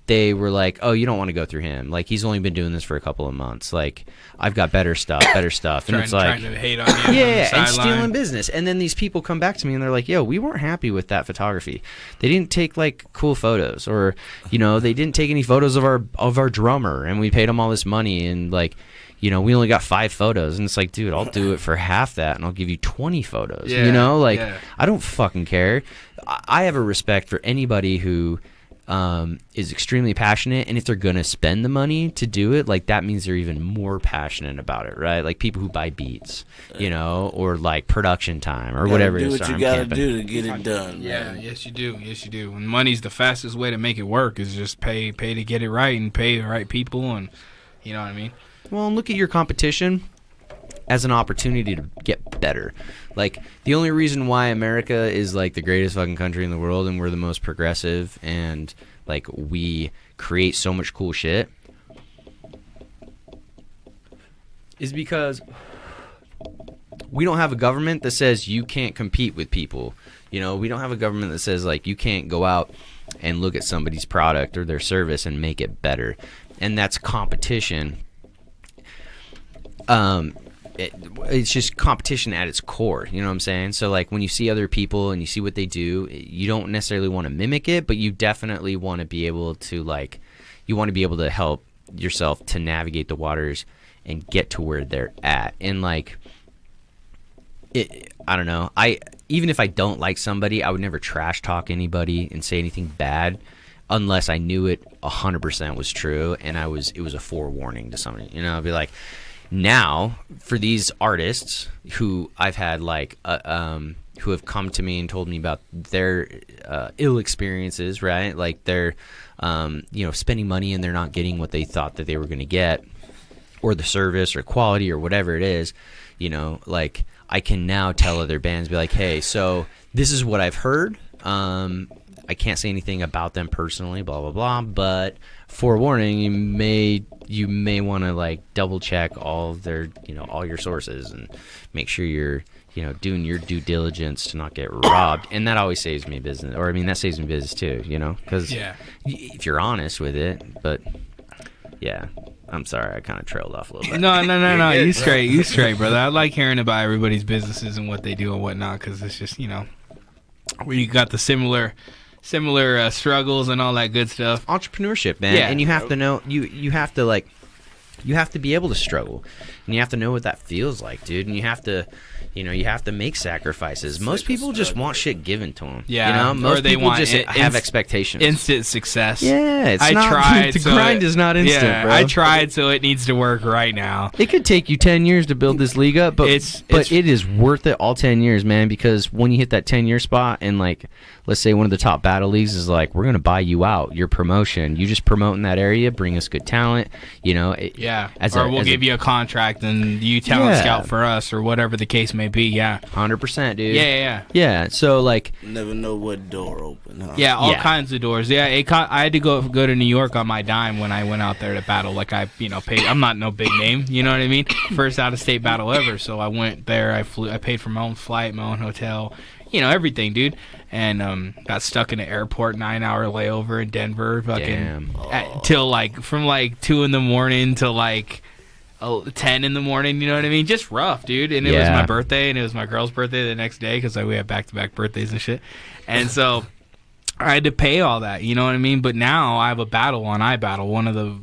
they were like, oh, you don't want to go through him. Like, he's only been doing this for a couple of months. Like, I've got better stuff. And it's like, trying to hate on you. Yeah, and stealing business. And then these people come back to me and they're like, yo, we weren't happy with that photography. They didn't take like cool photos, or, you know, they didn't take any photos of our drummer, and we paid them all this money, and like, you know, we only got 5 photos. And it's like, dude, I'll do it for half that, and I'll give you 20 photos. You know, like, I don't fucking care. I have a respect for anybody who is extremely passionate, and if they're gonna spend the money to do it, like, that means they're even more passionate about it, right? Like people who buy beats, you know, or like production time or whatever it is. Do what you gotta do to get it done. Yes you do. And money's the fastest way to make it work, is just pay to get it right, and pay the right people, and you know what I mean. Well, and look at your competition as an opportunity to get better. Like, the only reason why America is like the greatest fucking country in the world, and we're the most progressive, and like we create so much cool shit, is because we don't have a government that says you can't compete with people. You know, we don't have a government that says like you can't go out and look at somebody's product or their service and make it better. And that's competition. It's just competition at its core, you know what I'm saying? So like when you see other people and you see what they do, you don't necessarily want to mimic it, but you definitely want to be able to like, you want to be able to help yourself to navigate the waters and get to where they're at. And like, I don't know, even if I don't like somebody, I would never trash talk anybody and say anything bad unless I knew it 100% was true, and it was a forewarning to somebody, you know. I'd be like, now for these artists who I've had like who have come to me and told me about their ill experiences, right? Like they're you know, spending money and they're not getting what they thought that they were going to get, or the service or quality or whatever it is, you know, like I can now tell other bands, be like, hey, so this is what I've heard. I can't say anything about them personally, blah blah blah, but forewarning, you may want to like double check all of their, you know, all your sources, and make sure you're, you know, doing your due diligence to not get robbed. And that always saves me business, or I mean that saves me business too, you know, because if you're honest with it. But yeah, I'm sorry, I kind of trailed off a little bit. No, you straight, brother. I like hearing about everybody's businesses and what they do and whatnot, because it's just, you know, where you got the similar struggles and all that good stuff. Entrepreneurship, man. Yeah. And you have to know, you have to like, you have to be able to struggle, and you have to know what that feels like, dude. And you have to, you have to make sacrifices. Most people just want shit given to them. Yeah, most or they people want just have expectations. Instant success. Yeah, it's I not. tried. The so grind is not instant, yeah, bro. I tried, so it needs to work right now. It could take you 10 years to build this league up, but it is worth it all 10 years, man, because when you hit that 10-year spot and, like, let's say one of the top battle leagues is like, we're going to buy you out, your promotion. You just promote in that area, bring us good talent, Yeah, or we'll give you a contract and you talent scout for us or whatever the case may be, 100%, dude. Yeah, so, like... Never know what door open, huh? Yeah, all kinds of doors. Yeah, I had to go to New York on my dime when I went out there to battle. Like, I paid. I'm not no big name, you know what I mean? First out-of-state battle ever, so I went there, I paid for my own flight, my own hotel, everything, dude. And got stuck in an airport, 9-hour layover in Denver, fucking till from 2 in the morning till 10 in the morning, you know what I mean? Just rough, dude. And it was my birthday, and it was my girl's birthday the next day because we had back-to-back birthdays and shit. And so I had to pay all that, you know what I mean? But now I have a battle on iBattle, one of the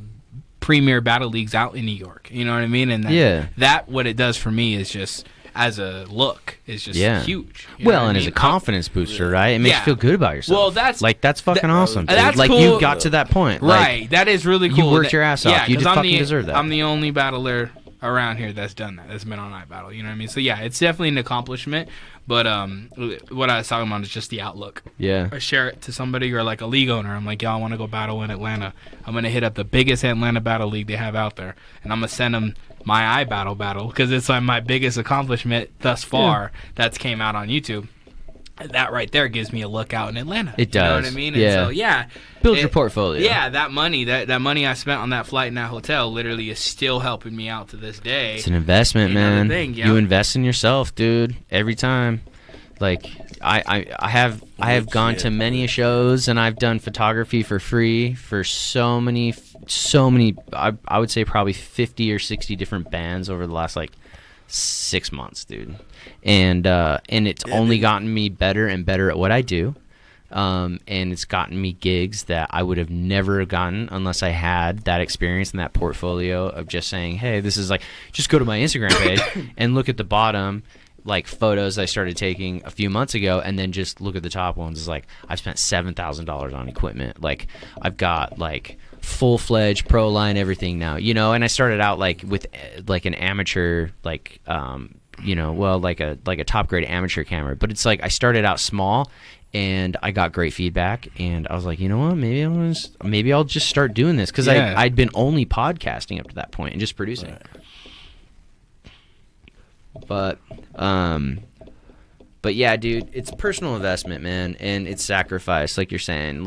premier battle leagues out in New York, you know what I mean? And that what it does for me is just... as a look is just huge. Well, and as a confidence booster, right? It makes you feel good about yourself. Well, that's fucking awesome. Dude. That's like cool. you got to that point, right? That is really cool. You worked your ass off. You just fucking deserve that. I'm the only battler around here that's done that. That's been on iBattle. You know what I mean? So it's definitely an accomplishment. But what I was talking about is just the outlook. Yeah. I share it to somebody or like a league owner. I'm like, I want to go battle in Atlanta. I'm gonna hit up the biggest Atlanta battle league they have out there, and I'm gonna send them my iBattle battle because it's like my biggest accomplishment thus far that's came out on YouTube. That right there gives me a look out in Atlanta. It does. You know what I mean? And so, build your portfolio. Yeah, that money I spent on that flight and that hotel literally is still helping me out to this day. It's an investment, man. Thing, You invest in yourself, dude. Every time. Like I have gone to many shows and I've done photography for free for so many I would say probably 50 or 60 different bands over the last 6 months, dude. And it's only gotten me better and better at what I do. And it's gotten me gigs that I would have never gotten unless I had that experience and that portfolio of just saying, hey, this is just go to my Instagram page and look at the bottom photos I started taking a few months ago, and then just look at the top ones. It's I've spent $7,000 on equipment. I've got full-fledged pro line everything now, and I started out with an amateur a top grade amateur camera, but it's I started out small and I got great feedback, and I was like, you know what, maybe I'll just start doing this because I'd been only podcasting up to that point and just producing. Right. But yeah, dude, it's personal investment, man, and it's sacrifice, like you're saying,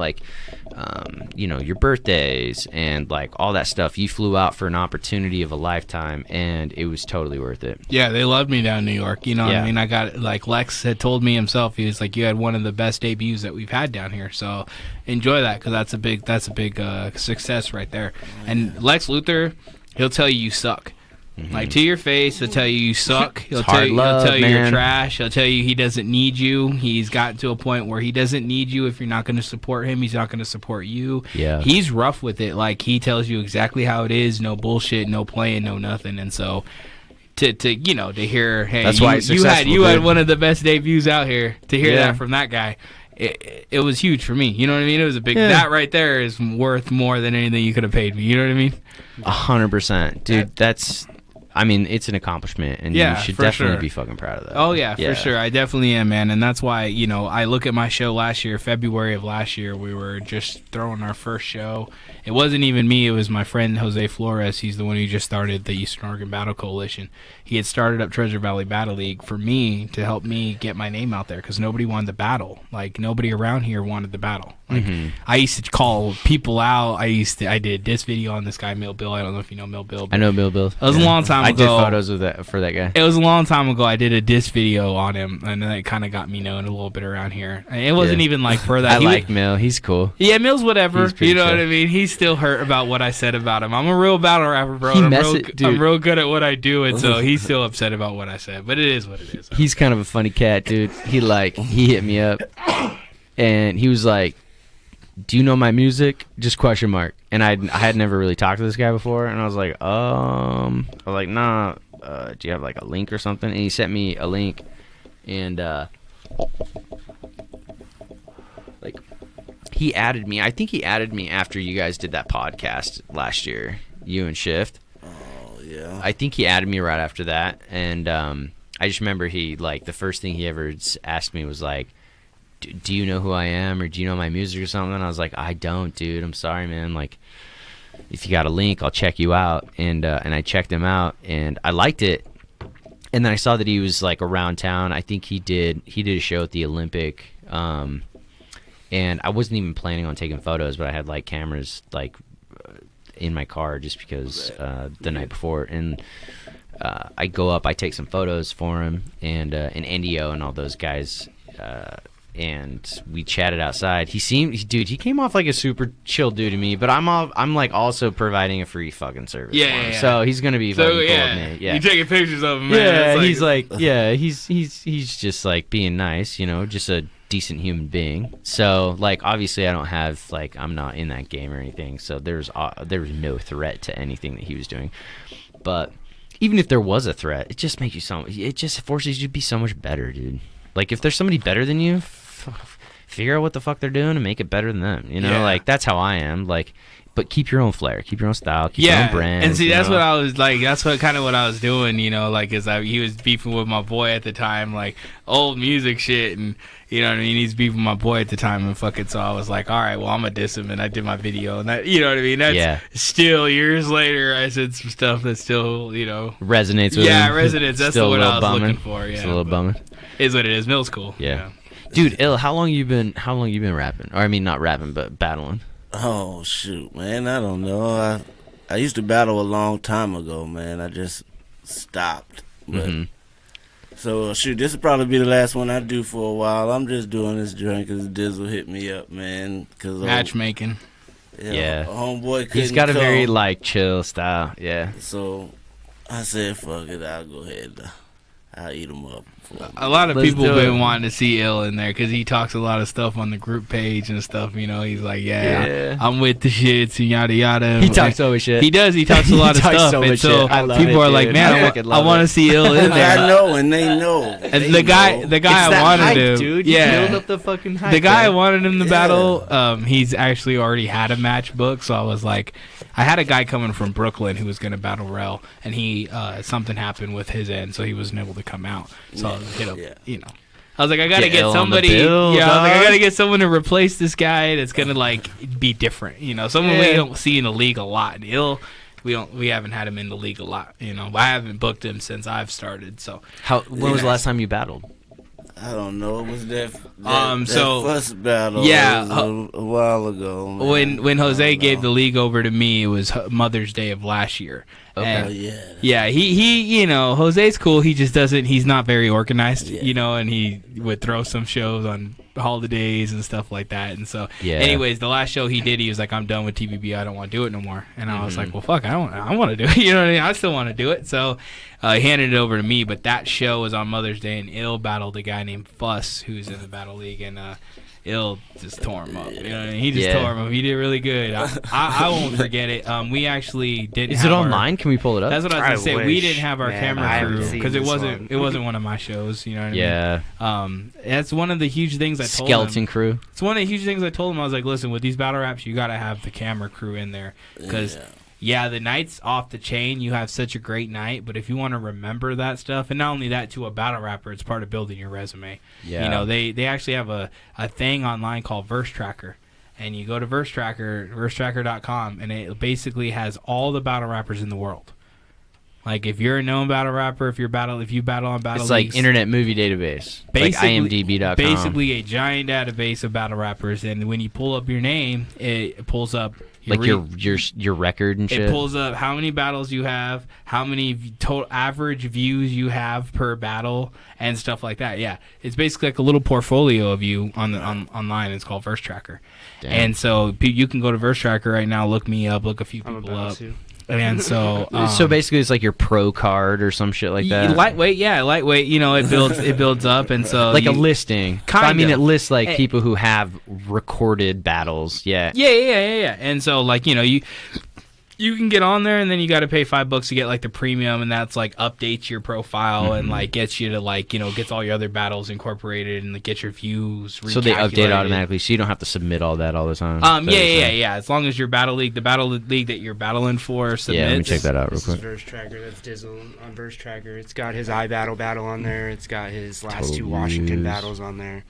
your birthdays and all that stuff. You flew out for an opportunity of a lifetime, and it was totally worth it. Yeah, they loved me down in New York. You know what I mean? I got Lex had told me himself. He was like, you had one of the best debuts that we've had down here. So enjoy that because that's a big success right there. And Lex Luthor, he'll tell you suck. Mm-hmm. To your face, he'll tell you suck. He'll tell you you're trash. He'll tell you he doesn't need you. He's gotten to a point where he doesn't need you. If you're not going to support him, he's not going to support you. Yeah. He's rough with it. He tells you exactly how it is. No bullshit, no playing, no nothing. And so to hear, hey, that's why you had one of the best debuts out here. To hear that from that guy, it was huge for me. You know what I mean? It was a big. That right there is worth more than anything you could have paid me. You know what I mean? 100%, dude. It's an accomplishment, and you should definitely be fucking proud of that. Oh, yeah, for sure. I definitely am, man. And that's why, I look at my show last year, February of last year, we were just throwing our first show. It wasn't even me. It was my friend, Jose Flores. He's the one who just started the Eastern Oregon Battle Coalition. He had started up Treasure Valley Battle League for me to help me get my name out there because nobody wanted to battle. Nobody around here wanted to battle. Like Mhm. I used to call people out. I did this video on this guy Mill Bill. I don't know if you know Mill Bill. I know Bill Bill. It was a long time I ago. did photos of that for that guy. It was a long time ago. I did a diss video on him, and then it kind of got me known a little bit around here. And it wasn't Yeah. even like for that. I He like was- Mill. He's cool. Yeah, Mill's whatever. He's pretty You know chill. what I mean? He's still hurt about what I said about him. I'm a real battle rapper, bro. He and dude. I'm real good at what I do, and so he's still upset about what I said. But it is what it is. He's kind of a funny cat, dude. He hit me up, and he was like, "Do you know my music?" Just question mark. And I had never really talked to this guy before, and I was like, nah. Do you have like a link or something? And he sent me a link, and like he added me. I think he added me after you guys did that podcast last year, you and Shift. Oh yeah. I think he added me right after that, and I just remember he like the first thing he ever asked me was like, "Do you know who I am, or do you know my music or something?" And I was like, "I don't, dude. I'm sorry, man. Like, if you got a link, I'll check you out." And I checked him out, and I liked it. And then I saw that he was like around town. I think he did a show at the Olympic, and I wasn't even planning on taking photos, but I had like cameras like in my car just because the night before, and I go up, I take some photos for him, and NDO and all those guys, and we chatted outside. He came off like a super chill dude to me, but I'm like also providing a free fucking service. Yeah, for him. yeah. So he's gonna be fucking cool with me. Yeah. You taking pictures of him, man. Yeah, It's he's just like being nice, just a decent human being. So like obviously I don't have like I'm not in that game or anything. So there was no threat to anything that he was doing. But even if there was a threat, it just makes you it just forces you to be so much better, dude. Like if there's somebody better than you, figure out what the fuck they're doing and make it better than them. Yeah. Like that's how I am. Like, but keep your own flair, keep your own style, keep your own brand. And see, you that's know? what I was like. That's what kind of what I was doing, like, he was beefing with my boy at the time, like old music shit, and you know what I mean. He's beefing with my boy at the time, and fuck it. So I was like, all right, well, I'm gonna diss him, and I did my video, and that, you know what I mean. That's still years later. I said some stuff that still, resonates with him. Yeah, resonates. That's Still what a I little was bumming. looking for. Yeah, It's a little bumming. Is what it is. Mill's cool. Yeah. Dude, Ill, how long you been rapping? Or I mean, not rapping, but battling. Oh shoot, man, I don't know. I used to battle a long time ago, man. I just stopped. But so shoot, this will probably be the last one I do for a while. I'm just doing this joint because Dizzle hit me up, man. Cause Matchmaking. Yeah. Homeboy couldn't He's got a come. very like chill style. Yeah. So I said, fuck it, I'll go ahead. I'll eat him up. A lot of Let's people do been it. wanting to see Ill in there because he talks a lot of stuff on the group page and stuff. He's like, Yeah. I'm with the shits and yada yada. He talks always shit. He does. He talks a lot of talks stuff. so and much so shit. I love people it, are like, dude. man, I I fucking love want to it. see Ill in I there. know, and they know. And They the guy know. I It's that wanted hype, him, dude. You yeah. build up the fucking hype. The guy I man. wanted him to Yeah. battle, he's actually already had a match book, so I was like, I had a guy coming from Brooklyn who was going to battle Rel, and he something happened with his end, so he wasn't able to come out. So I hit him, Yeah. I was like, I gotta Get get Ill on the somebody. bill, I was like, I dog. gotta get someone to replace this guy that's gonna like be different. Someone we Yeah. don't see in the league a lot. And Ill, we haven't had him in the league a lot. I haven't booked him since I've started. So When was the last time you battled? I don't know. It was that so- first battle. Yeah, It was a while ago. Man. when Jose I don't gave know. the league over to me, it was Mother's Day of last year. Okay. And Oh yeah. yeah, he Jose's cool. He just doesn't. He's not very organized, Yeah. and he would throw some shows on holidays and stuff like that. And so, Yeah. anyways, the last show he did, he was like, "I'm done with TVBL. I don't want to do it no more." And I was like, "Well, fuck, I want to do it. You know what I mean? I still want to do it." So, he handed it over to me. But that show was on Mother's Day, and Ill battled a guy named Fuss, who's in the Battle League, and Ill just tore him up. You know what I mean? He just Yeah. tore him up. He did really good. I won't forget it. We actually didn't. Is have it our- online? Can we pull it up? That's what I was gonna I say. We wish, didn't have our man. I camera haven't crew seen because it this wasn't one. it wasn't one of my shows. You know what I mean? Yeah. That's one of the huge things I told Skeleton him. crew. It's one of the huge things I told him. I was like, listen, with these battle raps, you gotta have the camera crew in there because. Yeah, the night's off the chain. You have such a great night, but if you want to remember that stuff, and not only that, to a battle rapper, it's part of building your resume. Yeah. They actually have a thing online called Verse Tracker, and you go to Verse Tracker, versetracker.com, and it basically has all the battle rappers in the world. Like if you're a known battle rapper, if you battle on battle It's leagues, like Internet Movie Database, like IMDb.com. basically a giant database of battle rappers, and when you pull up your name, it pulls up your record and shit. It pulls up how many battles you have, how many total average views you have per battle, and stuff like that. Yeah, it's basically like a little portfolio of you online. It's called Verse Tracker. Damn. And so you can go to Verse Tracker right now, look me up, look a few people up. And so, so basically, it's like your pro card or some shit like that. Lightweight. You know, it builds up, and so like a listing. It lists like people who have recorded battles. Yeah. And so, like, you know, you can get on there, and then you got to pay $5 to get like the premium, and that's like updates your profile and like gets you to like, you know, gets all your other battles incorporated and like, get your views. So they update automatically, so you don't have to submit all that all the time. Yeah. As long as your the battle league that you're battling for submits. Yeah, let me check that out real quick. Verse Tracker. That's Dizzle on Verse Tracker. It's got his battle on there. It's got his last two Washington battles on there.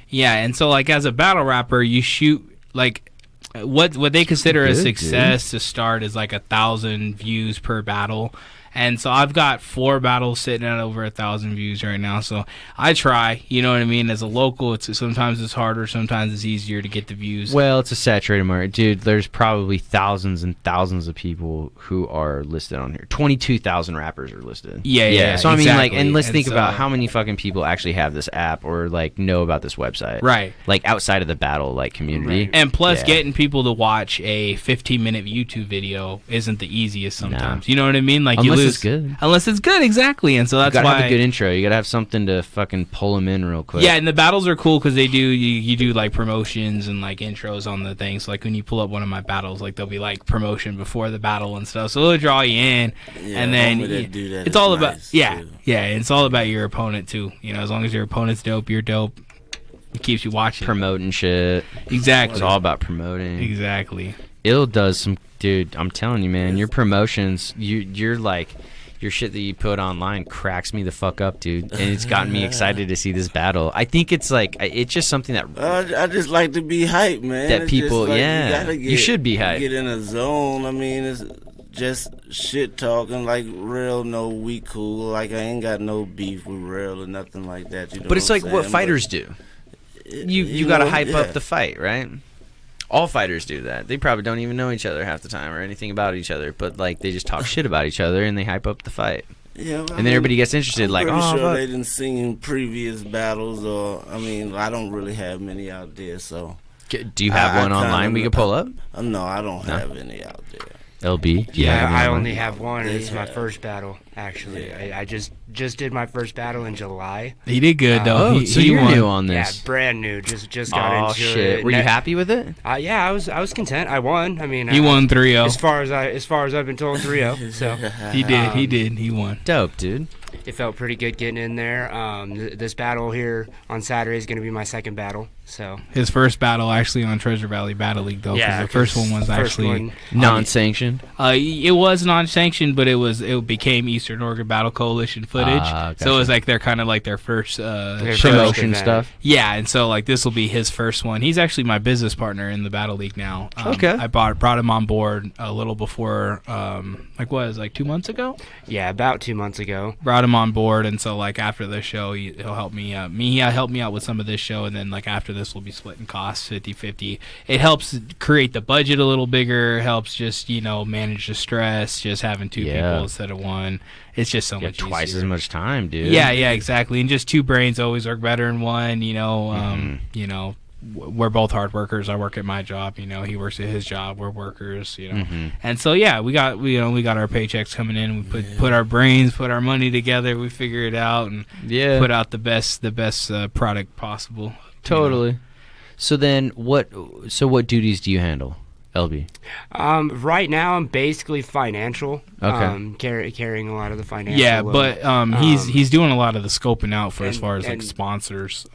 Yeah, and so like as a battle rapper, you shoot like. What they consider a success to start is like 1,000 views per battle, and so I've got 4 battles sitting at over 1,000 views right now. So I try, you know what I mean. As a local, sometimes it's harder, sometimes it's easier to get the views. Well, it's a saturated market, dude. There's probably thousands and thousands of people who are listed on here. 22,000 rappers are listed. Yeah. So I mean, like, and let's think so, about how many fucking people actually have this app or like know about this website, right? Like outside of the battle like community, right. And plus, getting people to watch a 15-minute YouTube video isn't the easiest sometimes. You know what I mean? Like it's good. Unless it's good, exactly. And so that's you gotta why have a good intro. You gotta have something to fucking pull them in real quick. Yeah, and the battles are cool because they do you do like promotions and like intros on the things. So, like when you pull up one of my battles, like there'll be like promotion before the battle and stuff. So it'll draw you in, and then it's all about it's all about your opponent too. You know, as long as your opponent's dope, you're dope. It keeps you watching, promoting shit. Exactly, it's all about promoting. Exactly. Ill does some. Dude, I'm telling you, man, your promotions, you're like, your shit that you put online cracks me the fuck up, dude. And it's gotten me excited to see this battle. I think it's like, it's just something that... I just like to be hyped, man. That it's people, like, you should be hyped. Get in a zone. I mean, it's just shit talking, like real, no, we cool. Like, I ain't got no beef with real or nothing like that. You know but it's like saying? What fighters do. You got to hype up the fight, right? All fighters do that. They probably don't even know each other half the time or anything about each other, but like they just talk shit about each other and they hype up the fight. Yeah, and then everybody gets interested. I'm sure they didn't sing previous battles, or I mean, I don't really have many out there. So, do you have one online we could pull up? No, I don't have any out there. LB? Yeah, I only have one. It's my first battle, actually. I just did my first battle in July. He did good, though. So you're new on this? Yeah, brand new. Just got into shit. it. Were you happy with it? Yeah, I was content. I won. I mean, he won 3-0. As far as I've been told, 3-0. So he won. Dope, dude. It felt pretty good getting in there. This battle here on Saturday is going to be my second battle. So his first battle actually on Treasure Valley Battle League, though. Yeah, the first one was actually non-sanctioned. It was non-sanctioned, but it became Eastern Oregon Battle Coalition footage. Gotcha. So it was like kind of like their first promotion stuff. Yeah, and so like this will be his first one. He's actually my business partner in the Battle League now. Okay. I brought him on board a little before, 2 months ago. Yeah, about 2 months ago. Brought him on board, and so like after the show, he'll help me. He'll help me out with some of this show, and then like after this, we'll be splitting costs 50-50. It helps create the budget a little bigger. Helps just manage the stress. Just having two people instead of one. It's just so much twice easier. as much time, dude. Yeah, exactly. And just two brains always work better than one. We're both hard workers. I work at my job. He works at his job. We're workers. And so we got our paychecks coming in. We put our brains, put our money together. We figure it out and put out the best product possible. Totally. So then, what duties do you handle, LB? Right now, I'm basically financial. Okay. Carrying a lot of the financial. Yeah, but he's doing a lot of the scoping out for as far as like sponsors.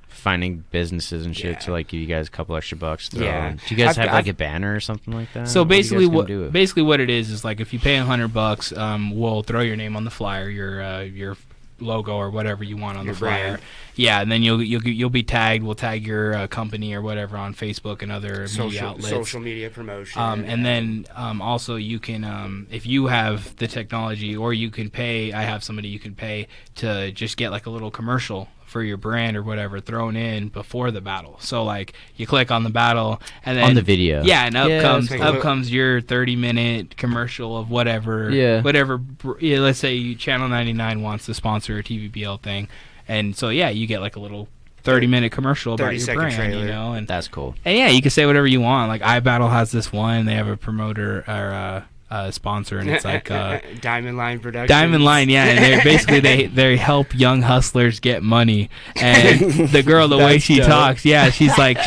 Finding businesses and shit to like give you guys a couple extra bucks. Do you guys have a banner or something like that? So basically, what it is like if you pay $100, we'll throw your name on the flyer. Your logo or whatever you want on Your the flyer. brand. Yeah, and then you'll be tagged. We'll tag your company or whatever on Facebook and other media outlets. Social media promotion. And then also you can, if you have the technology, or you can pay. I have somebody you can pay to just get like a little commercial for your brand or whatever thrown in before the battle. So like you click on the battle and then on the video. Yeah, and that's cool. up comes your 30-minute commercial of whatever. Yeah. Whatever. Yeah, let's say Channel 99 wants to sponsor a TVBL thing, and so yeah, you get like a little 30-minute commercial about your 30-second brand, trailer. you know, and That's cool. yeah, you can say whatever you want. Like iBattle has this one; they have a promoter or sponsor, and it's like Diamond Line Productions. Diamond Line, yeah, and they're basically they help young hustlers get money. And the girl, the way she talks, yeah, she's like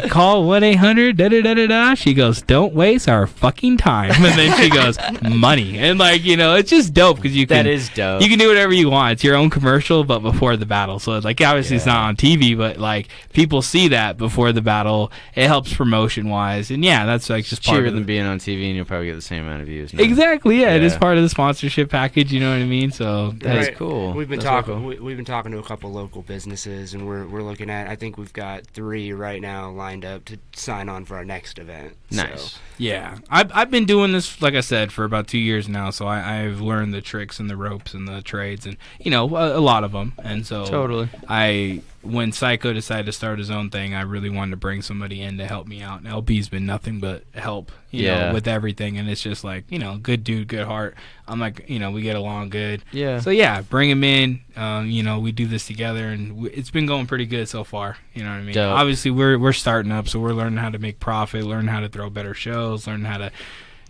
call 1-800 da da da da da. She goes, don't waste our fucking time, and then she goes money, and like it's just dope because you can. That is dope. You can do whatever you want. It's your own commercial, but before the battle. So like obviously it's not on TV, but like people see that before the battle. It helps promotion wise, and yeah, that's like just part cheaper of than the, being on TV, and you'll probably get the same amount of views. now. exactly. Yeah, it is Yeah. part of the sponsorship package. You know what I mean? So That is Right. cool. We've been That's real talking. cool. We've been talking to a couple local businesses, and we're looking at. I think we've got 3 right now lined up to sign on for our next event. Nice. So, yeah, I've been doing this, like I said, for about 2 years now. So I've learned the tricks and the ropes and the trades, and a lot of them. And so Totally. when Psycho decided to start his own thing, I really wanted to bring somebody in to help me out. And LP's been nothing but help, you know, with everything. And it's just like, good dude, good heart. I'm like, we get along good. Yeah. So yeah, bring him in. We do this together, and it's been going pretty good so far. You know what I mean? Dope. Obviously, we're starting up, so we're learning how to make profit, learning how to throw better shows, learning how to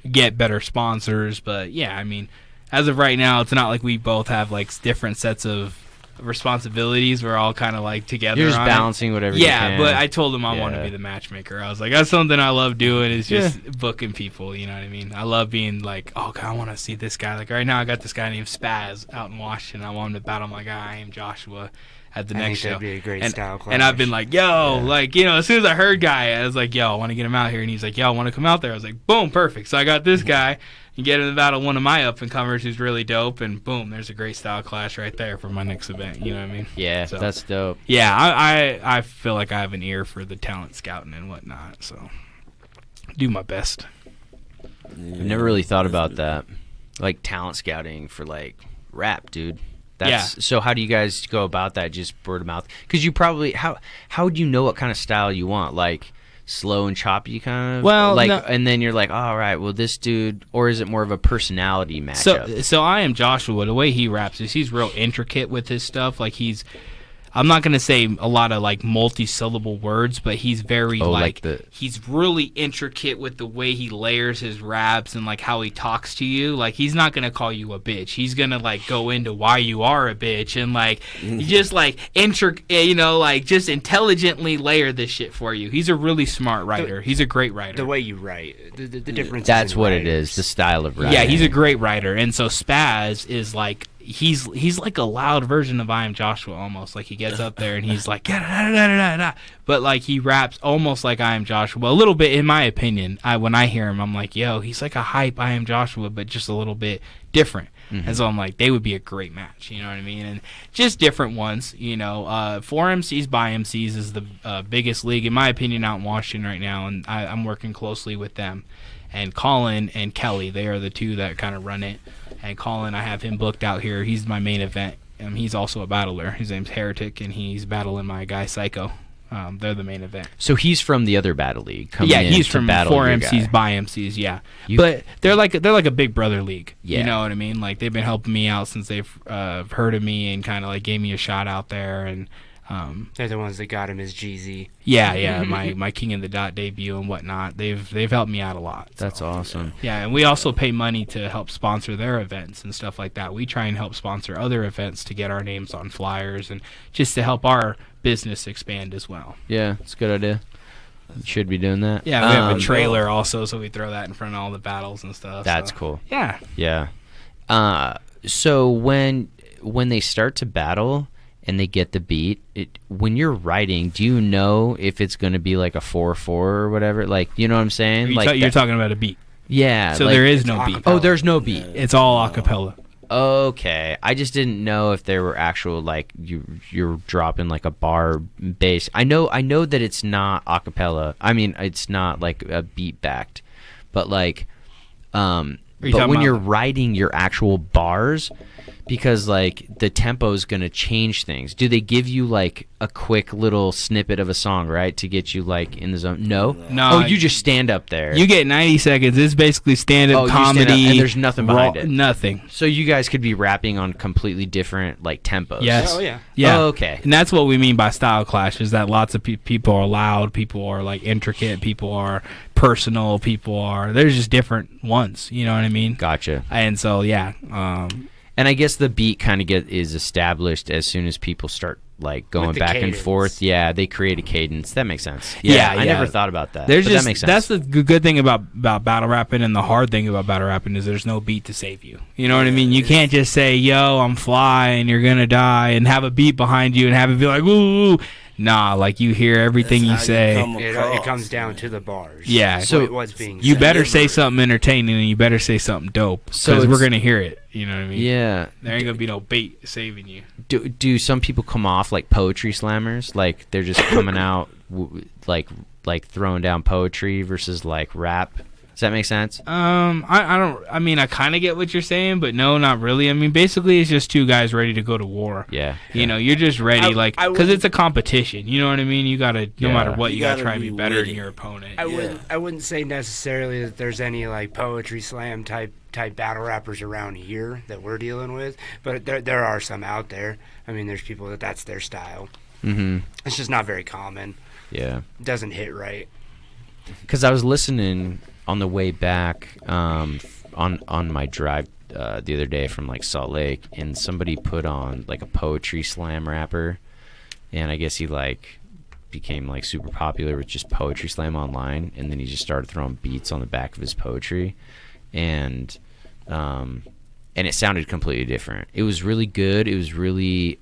get better sponsors. But yeah, I mean, as of right now, it's not like we both have like different sets of responsibilities. We're all kind of like together. You're just on it. balancing whatever you Yeah, can. but I told him I want to Yeah. be the matchmaker. I was like, that's something I love doing, is just booking people, you know what I mean? I love being like, oh, God, I want to see this guy. Like right now I got this guy named Spaz out in Washington. I want him to battle my guy, I am Joshua, at the I next think show. that'd be a great and, style clash. and I've been like, yo, like, as soon as I heard guy, I was like, yo, I want to get him out here. And he's like, yo, I want to come out there. I was like, boom, perfect. So I got this guy. You get him to battle one of my up-and-comers who's really dope, and boom, there's a great style clash right there for my next event. You know what I mean? Yeah, So- that's dope. Yeah, I feel like I have an ear for the talent scouting and whatnot, so do my best. I've never really thought about that, like talent scouting for like rap, dude. So how do you guys go about that? Just word of mouth? Because you probably how would you know what kind of style you want? Like slow and choppy kind of. Well, like, no. and then you're like, oh, all right, well, this dude, or is it more of a personality matchup? So I am Joshua. The way he raps is he's real intricate with his stuff. Like I'm not gonna say a lot of like multi-syllable words, but he's very he's really intricate with the way he layers his raps and like how he talks to you. Like he's not gonna call you a bitch. He's gonna like go into why you are a bitch and like just like like just intelligently layer this shit for you. He's a really smart writer. He's a great writer. the way you write, the difference. That's what it is. The style of rap. Yeah, he's a great writer, and so Spaz is like he's like a loud version of I Am Joshua almost. Like he gets up there and he's like but like he raps almost like I Am Joshua a little bit, in my opinion. When I hear him, I'm like, yo, he's like a hype I Am Joshua, but just a little bit different. And so I'm like, they would be a great match, you know what I mean? And just different ones, for MCs by MCs is the biggest league, in my opinion, out in Washington right now, and I'm working closely with them. And Colin and Kelly, they are the two that kind of run it. And Colin, I have him booked out here. He's my main event. He's also a battler. His name's Heretic, and he's battling my guy Psycho. They're the main event. So he's from the other battle league. He's from battle 4 your MCs guy. by MCs. Yeah, but they're like a big brother league. Yeah. You know what I mean? Like they've been helping me out since they've heard of me and kind of like gave me a shot out there. And They're the ones that got him his GZ. yeah, my King of the Dot debut and whatnot. They've helped me out a lot. So. That's awesome. Yeah, and we also pay money to help sponsor their events and stuff like that. We try and help sponsor other events to get our names on flyers and just to help our business expand as well. Yeah, it's a good idea. Should be doing that. Yeah, we have a trailer also, so we throw that in front of all the battles and stuff. That's so. cool. Yeah. Yeah. So when they start to battle and they get the beat, when you're writing, do you know if it's going to be like a 4-4 or whatever? Like, you know what I'm saying? You're talking about a beat. Yeah. So like, there is no beat. Oh, there's no beat. It's all a cappella. Okay, I just didn't know if there were actual like you're dropping like a bar bass. I know that it's not acapella. I mean, it's not like a beat backed, but like but when you're writing your actual bars, because like the tempo is going to change things. Do they give you like a quick little snippet of a song, right, to get you like in the zone? No. Oh, you just stand up there. You get 90 seconds. It's basically stand-up comedy. Stand up, and there's nothing behind it. Nothing. So you guys could be rapping on completely different like tempos. Yes. Oh yeah. Yeah. Oh, okay. And that's what we mean by style clash, is that lots of people are loud, people are like intricate, people are personal, there's just different ones, you know what I mean? Gotcha. And so yeah, and I guess the beat kind of is established as soon as people start like going back and forth. Yeah, they create a cadence. That makes sense. Yeah, I never thought about that. That makes sense. That's the good thing about battle rapping, and the hard thing about battle rapping is there's no beat to save you. You know what I mean? You can't just say, "Yo, I'm fly and you're gonna die," and have a beat behind you and have it be like, "Ooh." Nah, like you hear everything you say. It comes down to the bars. Yeah. So what's being you said. better say something entertaining, and you better say something dope, because we're gonna hear it. You know what I mean? Yeah. There ain't gonna be no beat saving you. Do some people come off like poetry slammers? Like they're just coming out like throwing down poetry versus like rap? Does that make sense? I mean, I kind of get what you're saying, but no, not really. I mean, basically, it's just two guys ready to go to war. Yeah. You know, you're just ready, because it's a competition. You know what I mean? You gotta, no matter what, you gotta try and be better than your opponent. I wouldn't say necessarily that there's any like poetry slam type battle rappers around here that we're dealing with, but there are some out there. I mean, there's people that's their style. Mm-hmm. It's just not very common. Yeah. It doesn't hit right. Because I was listening on the way back on my drive the other day from like Salt Lake, and somebody put on like a poetry slam rapper, and I guess he like became like super popular with just poetry slam online, and then he just started throwing beats on the back of his poetry, and it sounded completely different. It was really good. It was really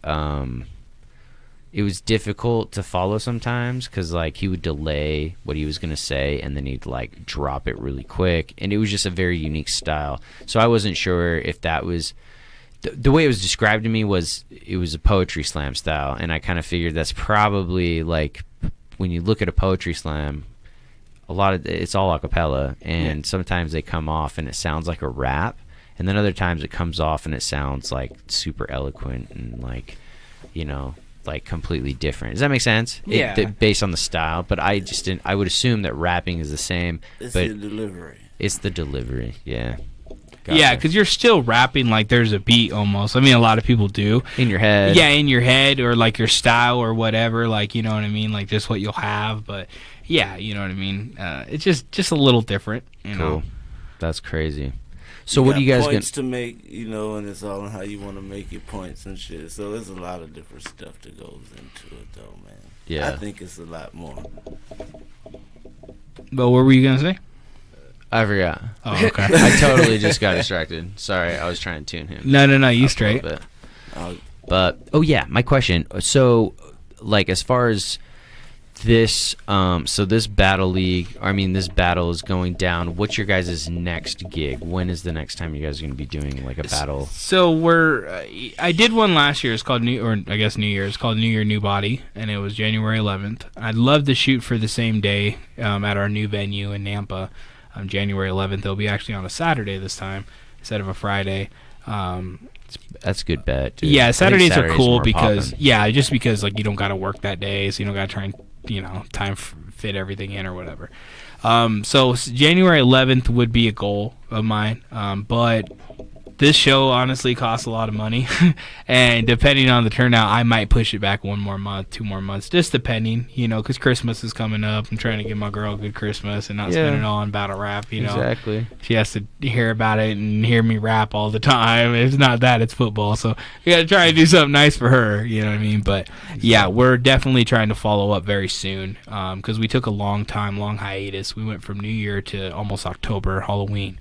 it was difficult to follow sometimes, because like he would delay what he was going to say and then he'd like drop it really quick, and it was just a very unique style. So I wasn't sure if that was the way it was described to me. Was it was a poetry slam style, and I kind of figured that's probably like, when you look at a poetry slam, a lot of it's all a cappella, and sometimes they come off and it sounds like a rap, and then other times it comes off and it sounds like super eloquent and like, you know, like completely different. Does that make sense? Yeah. Based on the style, but I just didn't. I would assume that rapping is the same. It's but the delivery. It's the delivery. Yeah. Gotcha. Yeah, because you're still rapping like there's a beat almost. I mean, a lot of people do. In your head. Yeah, in your head, or like your style or whatever. Like, you know what I mean? Like just what you'll have. But yeah, you know what I mean? It's just a little different. You know? That's crazy. So what do you guys points to make, you know, and it's all on how you want to make your points and shit. So there's a lot of different stuff that goes into it, though, man. Yeah. I think it's a lot more. But what were you gonna say? I forgot. Oh, okay. I totally just got distracted. Sorry, I was trying to tune him. No, you straight. But yeah, my question. So, like, as far as this, so this battle league, this battle is going down. What's your guys' next gig? When is the next time you guys are going to be doing like a battle? So I did one last year. It's called New Year. It's called New Year, New Body, and it was January 11th. I'd love to shoot for the same day at our new venue in Nampa. January 11th. It'll be actually on a Saturday this time instead of a Friday. That's a good bet, dude. Yeah, Saturdays are cool because because like you don't got to work that day, so you don't got to try and fit everything in or whatever. So January 11th would be a goal of mine, but this show honestly costs a lot of money, and depending on the turnout, I might push it back 1 more month, 2 more months, just depending, because Christmas is coming up. I'm trying to give my girl a good Christmas and not spend it all on battle rap, Exactly. She has to hear about it and hear me rap all the time. It's not that, it's football, so you got to try and do something nice for her, you know what I mean? But, yeah, we're definitely trying to follow up very soon, because we took a long hiatus. We went from New Year to almost October, Halloween.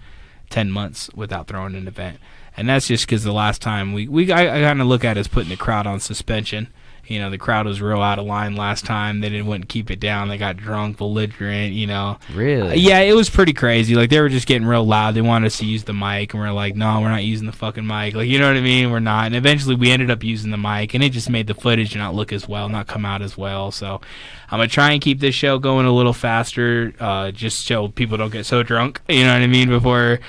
10 months without throwing an event, and that's just because the last time I kind of look at it as putting the crowd on suspension, You know, the crowd was real out of line last time. They wouldn't keep it down. They got drunk, belligerent, you know. Really? Yeah, it was pretty crazy. Like, they were just getting real loud. They wanted us to use the mic, and we're like, no, we're not using the fucking mic. Like, you know what I mean? We're not. And eventually we ended up using the mic, and it just made the footage not look as well, not come out as well. So I'm going to try and keep this show going a little faster, just so people don't get so drunk, you know what I mean, before,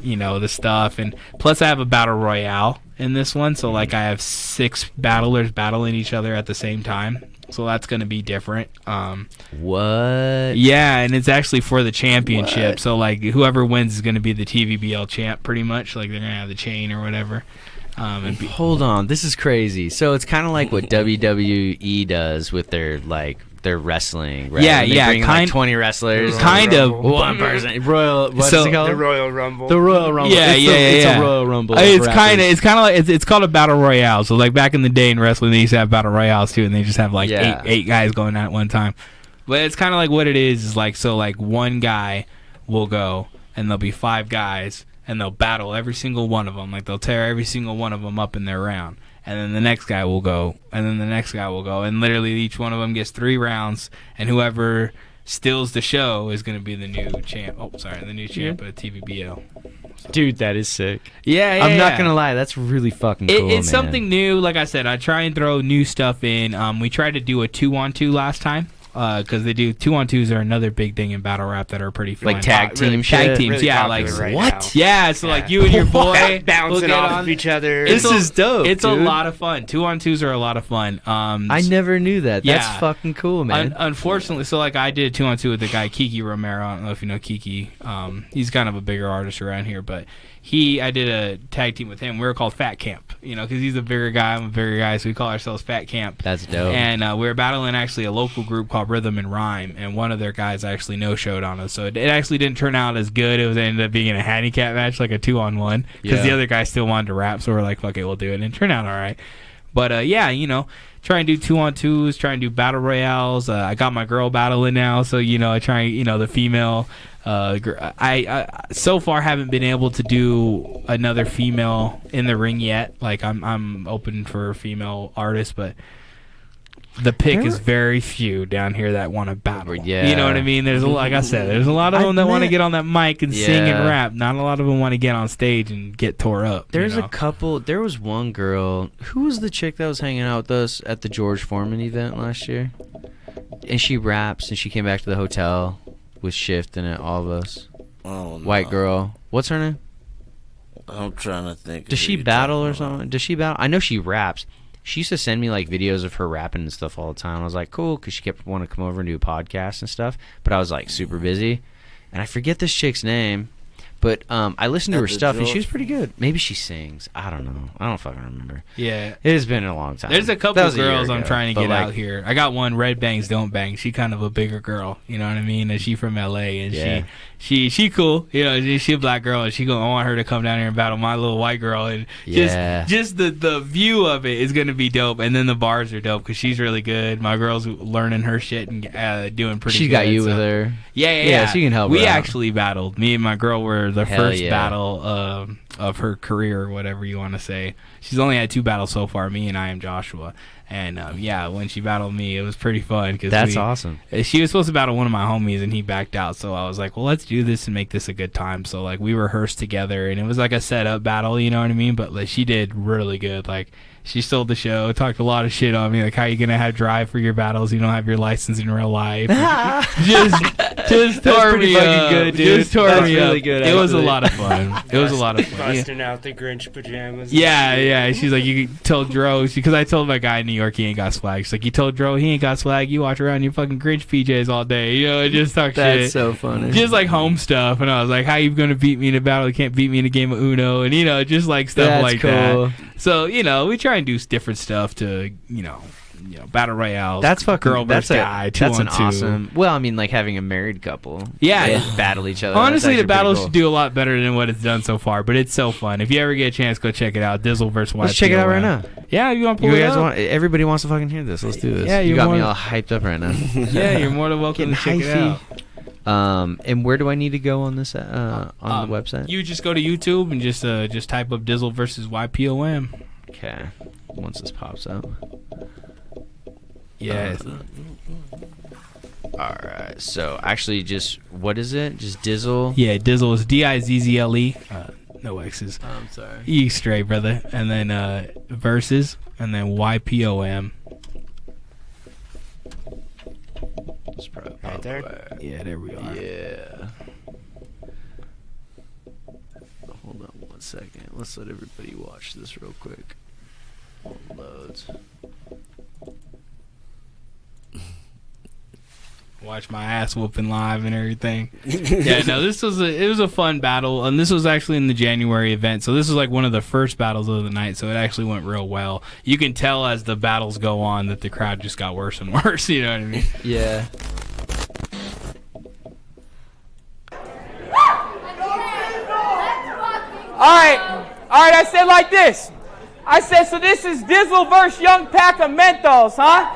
you know, the stuff. And plus I have a battle royale in this one, so like I have 6 battlers battling each other at the same time, so that's going to be different. What? Yeah, and it's actually for the championship. So like whoever wins is going to be the TVBL champ, pretty much. Like they're going to have the chain or whatever. Hold on, this is crazy. So it's kind of like what WWE does with their wrestling, right? Yeah, and they yeah, bring like 20 wrestlers, kind of one person. What's So- it called? The Royal Rumble. The Royal Rumble. Yeah, It's yeah. a Royal Rumble. It's of kind of rappers. it's called a battle royale. So like back in the day in wrestling, they used to have battle royales too, and they just have like eight guys going at one time. But it's kind of like what it is like, so like one guy will go, and there'll be 5 guys, and they'll battle every single one of them. Like they'll tear every single one of them up in their round. And then the next guy will go, and then the next guy will go, and literally each one of them gets 3 rounds, and whoever steals the show is going to be the new champ. Oh, sorry, the new champ of TVBL. Dude, that is sick. Yeah, I'm not gonna lie, that's really fucking cool. It's man. something new. Like I said, I try and throw new stuff in. We tried to do a 2-on-2 last time. Because they do 2-on-2s are another big thing in battle rap that are pretty fun. Like tag team shit? Tag teams, Really yeah. Like popular right what? now. yeah, so like you and your boy will bouncing get off on of each other. This is dope. It's dude. a lot of fun. 2-on-2s are a lot of fun. I never knew that. That's Yeah. fucking cool, man. Unfortunately, so like I did 2-on-2 with the guy Kiki Romero. I don't know if you know Kiki. He's kind of a bigger artist around here, but I did a tag team with him. We were called Fat Camp, you know, because he's a bigger guy. I'm a bigger guy, so we call ourselves Fat Camp. That's dope. And we were battling actually a local group called Rhythm and Rhyme, and one of their guys actually no-showed on us. So it actually didn't turn out as good. It ended up being a handicap match, like a 2-on-1, because the other guy still wanted to rap. So we're like, fuck it, we'll do it. And it turned out all right. But yeah, you know, try and do 2-on-2s, try and do battle royales. I got my girl battling now, so you know, I try, you know, the female. I so far haven't been able to do another female in the ring yet. Like I'm open for female artists, but the pick is very few down here that want to battle. Yeah. You know what I mean? There's like I said, there's a lot of them that want to get on that mic and sing and rap. Not a lot of them want to get on stage and get tore up. There's you know? a couple. There was one girl. Who was the chick that was hanging out with us at the George Foreman event last year? And she raps, and she came back to the hotel with Shift in it, all of us. Oh, no. White girl. What's her name? I'm trying to think. Does she battle or something? Does she battle? I know she raps. She used to send me like videos of her rapping and stuff all the time. I was like, cool, because she kept wanting to come over and do a podcast and stuff. But I was like super busy, and I forget this chick's name. But I listened to her stuff, and she was pretty good. Maybe she sings. I don't know. I don't fucking remember. Yeah. It has been a long time. There's a couple That was a year girls I'm ago, trying to but, get like, out here. I got one, Red Bangs Don't Bang. She kind of a bigger girl, you know what I mean? And she from LA, and Yeah. she cool, you know. She a black girl, and I want her to come down here and battle my little white girl, and just the view of it is gonna be dope. And then the bars are dope because she's really good. My girl's learning her shit and doing pretty. She good. got you with her. Yeah. She can help. We her out. actually battled. Me and my girl were the Hell first yeah. battle of her career, or whatever you want to say. She's only had 2 battles so far. Me and I am Joshua. And yeah, when she battled me, it was pretty fun. That's awesome. She was supposed to battle one of my homies, and he backed out. So I was like, well, let's do this and make this a good time. So like we rehearsed together, and it was like a setup battle, you know what I mean? But like she did really good. Like she stole the show, talked a lot of shit on me, like how you gonna have drive for your battles? You don't have your license in real life. just tore pretty me fucking up. good, dude. Just tore That's me really up. good, It was a actually. lot of fun. It was a lot of fun. Busting out the Grinch pajamas. Yeah. She's like, you told Dro, because I told my guy in New York he ain't got swag. She's like, you told Dro he ain't got swag. You walk around in your fucking Grinch PJs all day. You know, and just talk That's shit. so funny. Just like home stuff. And I was like, how you gonna beat me in a battle? You can't beat me in a game of Uno. And you know, just like stuff That's like cool. that. So you know, we try and do different stuff to you know battle royales. That's fucking girl versus guy. That's an 2-on-2. awesome. Well, I mean, like having a married couple. Yeah. that battle each other. Honestly, That's the battle actually should pretty do a lot better than what it's done so far, but it's so fun. If you ever get a chance, go check it out. Dizzle versus cool. YPOM. Let's check it out right now. Yeah, you want to You pull it guys up? want? Everybody wants to fucking hear this. Let's do this. Yeah, you you're got me more- all hyped up right now. Yeah, you're more than welcome to check it out. And where do I need to go on this on the website? You just go to YouTube and just type up Dizzle versus YPOM. Okay. Once this pops up. Yes. All right. So actually, just what is it? Just Dizzle. Yeah, Dizzle is Dizzle. No X's. I'm sorry. E straight, brother. And then verses, and then YPOM. It's probably Right there? Yeah, there we are. Yeah. Hold on 1 second. Let's let everybody watch this real quick. Loads. Watch my ass whooping live and everything. Yeah, no, it was a fun battle, and this was actually in the January event. So this was like one of the first battles of the night. So it actually went real well. You can tell as the battles go on that the crowd just got worse and worse. You know what I mean? Yeah. All right, I said like this. I said, so this is Dizzle versus Young Pack of Menthos, huh?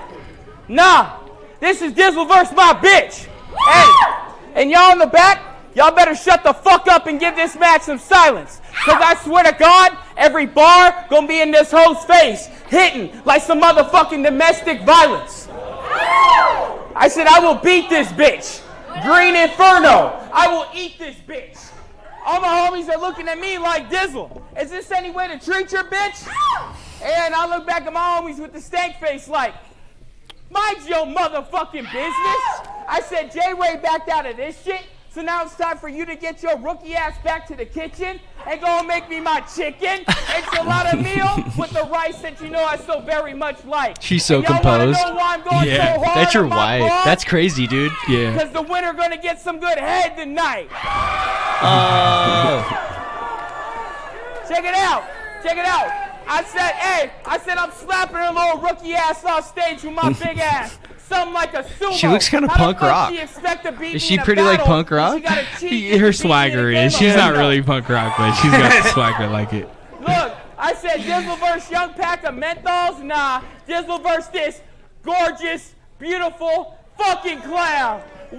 Nah, this is Dizzle versus my bitch. Hey, and y'all in the back, y'all better shut the fuck up and give this match some silence. Because I swear to God, every bar gonna be in this hoe's face, hitting like some motherfucking domestic violence. I said, I will beat this bitch. Green Inferno, I will eat this bitch. All my homies are looking at me like, Dizzle, is this any way to treat your bitch? And I look back at my homies with the stank face like, mind your motherfucking business. I said, J-Way backed out of this shit, so now it's time for you to get your rookie ass back to the kitchen and go and make me my chicken enchilada meal with the rice that you know I so very much like. She's so and y'all composed. Wanna know why I'm going Yeah, so hard That's your on my wife. broad? That's crazy, dude. Yeah. Because the winner gonna get some good head tonight. Oh. Check it out. Check it out. I said I'm slapping her little rookie ass off stage with my big ass. Something like a sumo. She looks kinda How the punk fuck rock. She expect to beat Is me she in a pretty like battle punk when rock? she gotta cheat Her to beat me in a swagger game is. of She's not Uno? really punk rock, but she's got the swagger like it. Look, I said Dizzle versus Young Pack of Menthols. Nah, Dizzle versus this gorgeous, beautiful fucking clown. 1-0.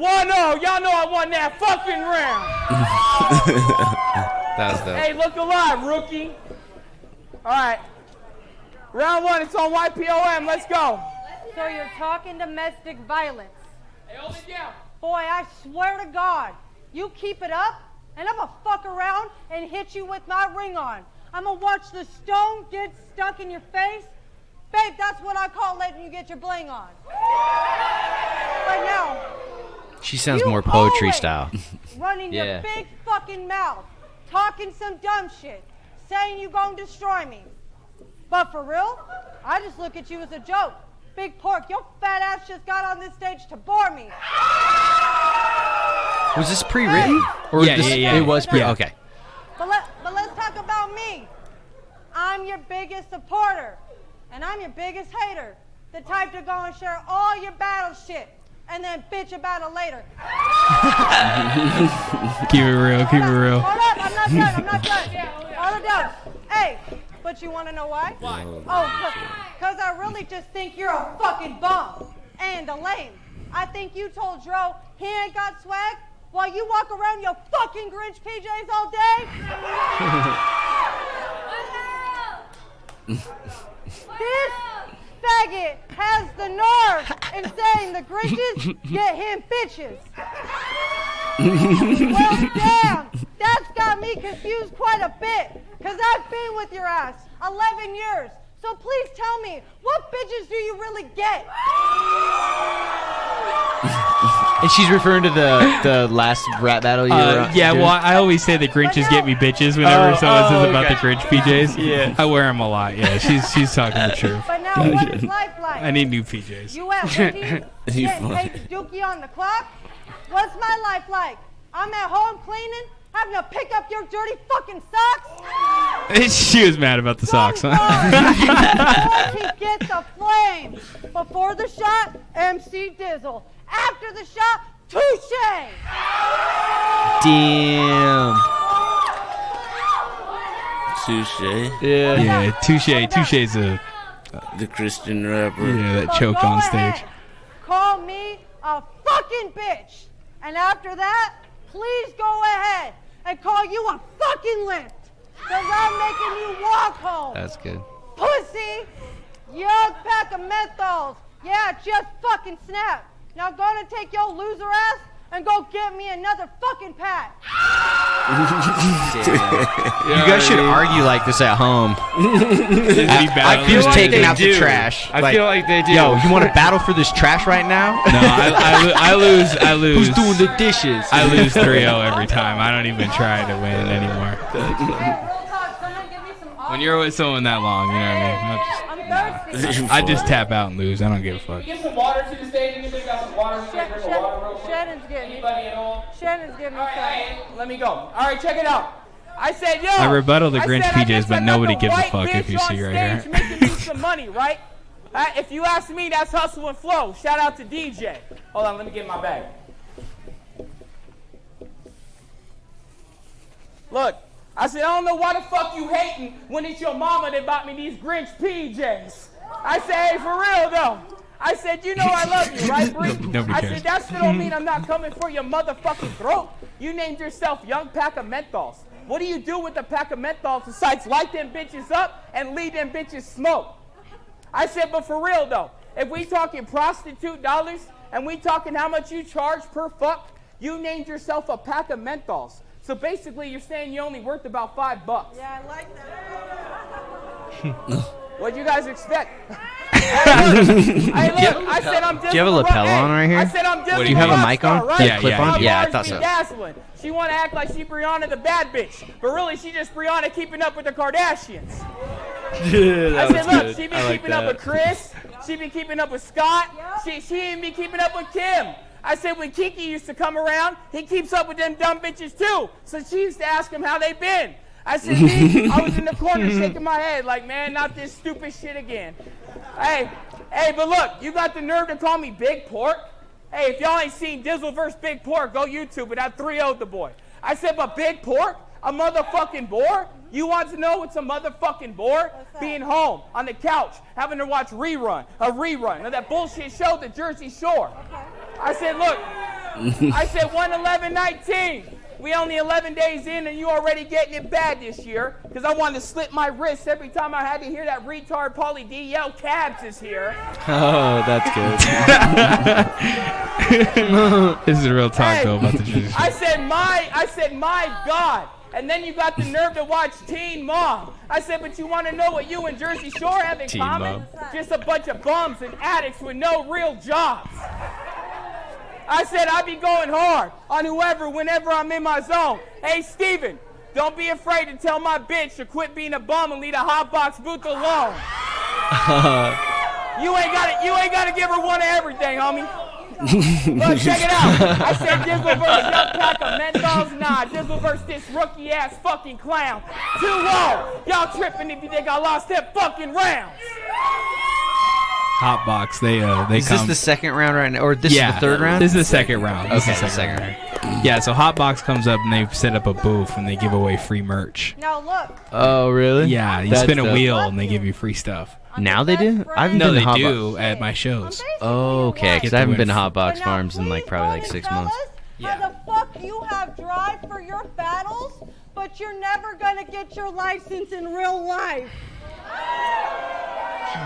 Y'all know I won that fucking round. That was dope. Hey, look alive, rookie. All right. Round 1, it's on YPOM. Let's go. So you're talking domestic violence. Hey, hold it down. Boy, I swear to God, you keep it up, and I'm gonna fuck around and hit you with my ring on. I'm gonna watch the stone get stuck in your face. Babe, that's what I call letting you get your bling on. But now, She sounds you more poetry always style. running Yeah. your big fucking mouth, talking some dumb shit, saying you gonna destroy me. But for real, I just look at you as a joke. Big Pork, your fat ass just got on this stage to bore me. Was this pre-written? Or Yeah, this, yeah. It was pre. Yeah. Okay. But let's talk about me. I'm your biggest supporter, and I'm your biggest hater. The type to go and share all your battle shit, and then bitch about it later. Keep it real. Keep it real. Hold up, I'm not done. Hold it down. Hey, but you want to know why? Why? Oh, because I really just think you're a fucking bum and a lame. I think you told Dro he ain't got swag while you walk around your fucking Grinch PJs all day. This faggot has the nerve in saying the Grinches get him bitches. Well, damn, that's got me confused quite a bit, because I've been with your ass 11 years. So please tell me, what bitches do you really get? And she's referring to the last rap battle you were Yeah, doing? well, I always say the Grinches get me bitches whenever someone says about the Grinch PJs. Yeah. I wear them a lot. Yeah, she's talking the truth. But now what is life like? I need new PJs. You at Wendy's, getting paid to dookie on the clock? What's my life like? I'm at home cleaning, having to pick up your dirty fucking socks? She was mad about the socks, huh? Before he gets the flame. Before the shot, MC Dizzle. After the shot, touche. Damn. Touche. Yeah. Yeah, Touche's a The Christian rapper. that But choked go on ahead, stage. call me a fucking bitch. And after that, please go ahead and call you a fucking lift. Because I'm making you walk home. That's good. Pussy, Young Pack of Menthols, Yeah, just fucking snap. Now go to take your loser ass and go get me another fucking pat. You guys should argue like this at home. I Who's taking out the trash? I feel like they do. Yo, you want to battle for this trash right now? No, I lose. I lose. Who's doing the dishes? I lose 3-0 every time. I don't even try to win anymore. When you're with someone that long, you know what I mean? I'm thirsty. I just tap out and lose. I don't give a fuck. Get some water to the stage. Anybody got some water? Shannon's getting me. Anybody at all? Shannon's getting me. All right, let me go. All right, check it out. I said, yo. I rebuttal the Grinch I said, PJs, but nobody gives a right fuck if you bitch see on right stage here. Making you some money, right? If you ask me, that's hustle and flow. Shout out to DJ. Hold on, let me get my bag. Look, I said, I don't know why the fuck you hating when it's your mama that bought me these Grinch PJs. I said, hey, for real though. I said, you know I love you, right, Bree? Nobody I cares. said, that still don't mean I'm not coming for your motherfucking throat. You named yourself Young Pack of Menthols. What do you do with a pack of menthols besides light them bitches up and leave them bitches smoke? I said, but for real though, if we talking prostitute dollars and we talking how much you charge per fuck, you named yourself a pack of menthols. So basically you're saying you're only worth about $5. Yeah, I like that. What'd you guys expect? Hey, look, I said I'm Do you have a lapel on right here? I said I'm Do you have a mic on? Right? Yeah, clip on? Yeah, I thought Be so. dazzling. She want to act like she Brianna the bad bitch, but really she just Brianna keeping up with the Kardashians. I said, look, she been keeping up with Chris. She been keeping up with Scott. She ain't been keeping up with Kim. I said when Kiki used to come around, he keeps up with them dumb bitches too. So she used to ask him how they been. I said, me, I was in the corner shaking my head like, man, not this stupid shit again. Hey, but look, you got the nerve to call me Big Pork? Hey, if y'all ain't seen Dizzle vs. Big Pork, go YouTube it. I 3-0'd the boy. I said, but Big Pork? A motherfucking bore? You want to know what's a motherfucking bore? Being home, on the couch, having to watch a rerun of that bullshit show, The Jersey Shore. I said, look, I said 1/11/19. We only 11 days in and you already getting it bad this year because I wanted to slip my wrist every time I had to hear that retard Pauly D yell, Cabs is here. Oh, that's good. This is a real talk though about the Jersey Shore. I said, my God. And then you got the nerve to watch Teen Mom. I said, but you want to know what you and Jersey Shore have in Teen common? Mom. Just a bunch of bums and addicts with no real jobs. I said, I be going hard on whoever, whenever I'm in my zone. Hey, Steven, don't be afraid to tell my bitch to quit being a bum and leave the hot box booth alone. You ain't got to give her one of everything, homie. Look, check it out. I said Dizzle versus Young Pack of Menthols. Nah, Dizzle versus this rookie ass fucking clown. 2-0. Y'all tripping if you think I lost that fucking rounds. Hotbox, they Is this the second round right now, or this is the third round? This is the second round. Okay, the second round. Yeah, so Hotbox comes up and they set up a booth and they give away free merch. Now look. Oh, really? Yeah, you That's spin a dope. wheel and they give you free stuff. Now they do? I haven't No, been they to Hot do Box. at my shows. Oh, okay, because I haven't been to Hot Box But now Farms in like please probably like go 6 and tell months. us How the fuck you have drive for your battles, but you're never gonna get your license in real life?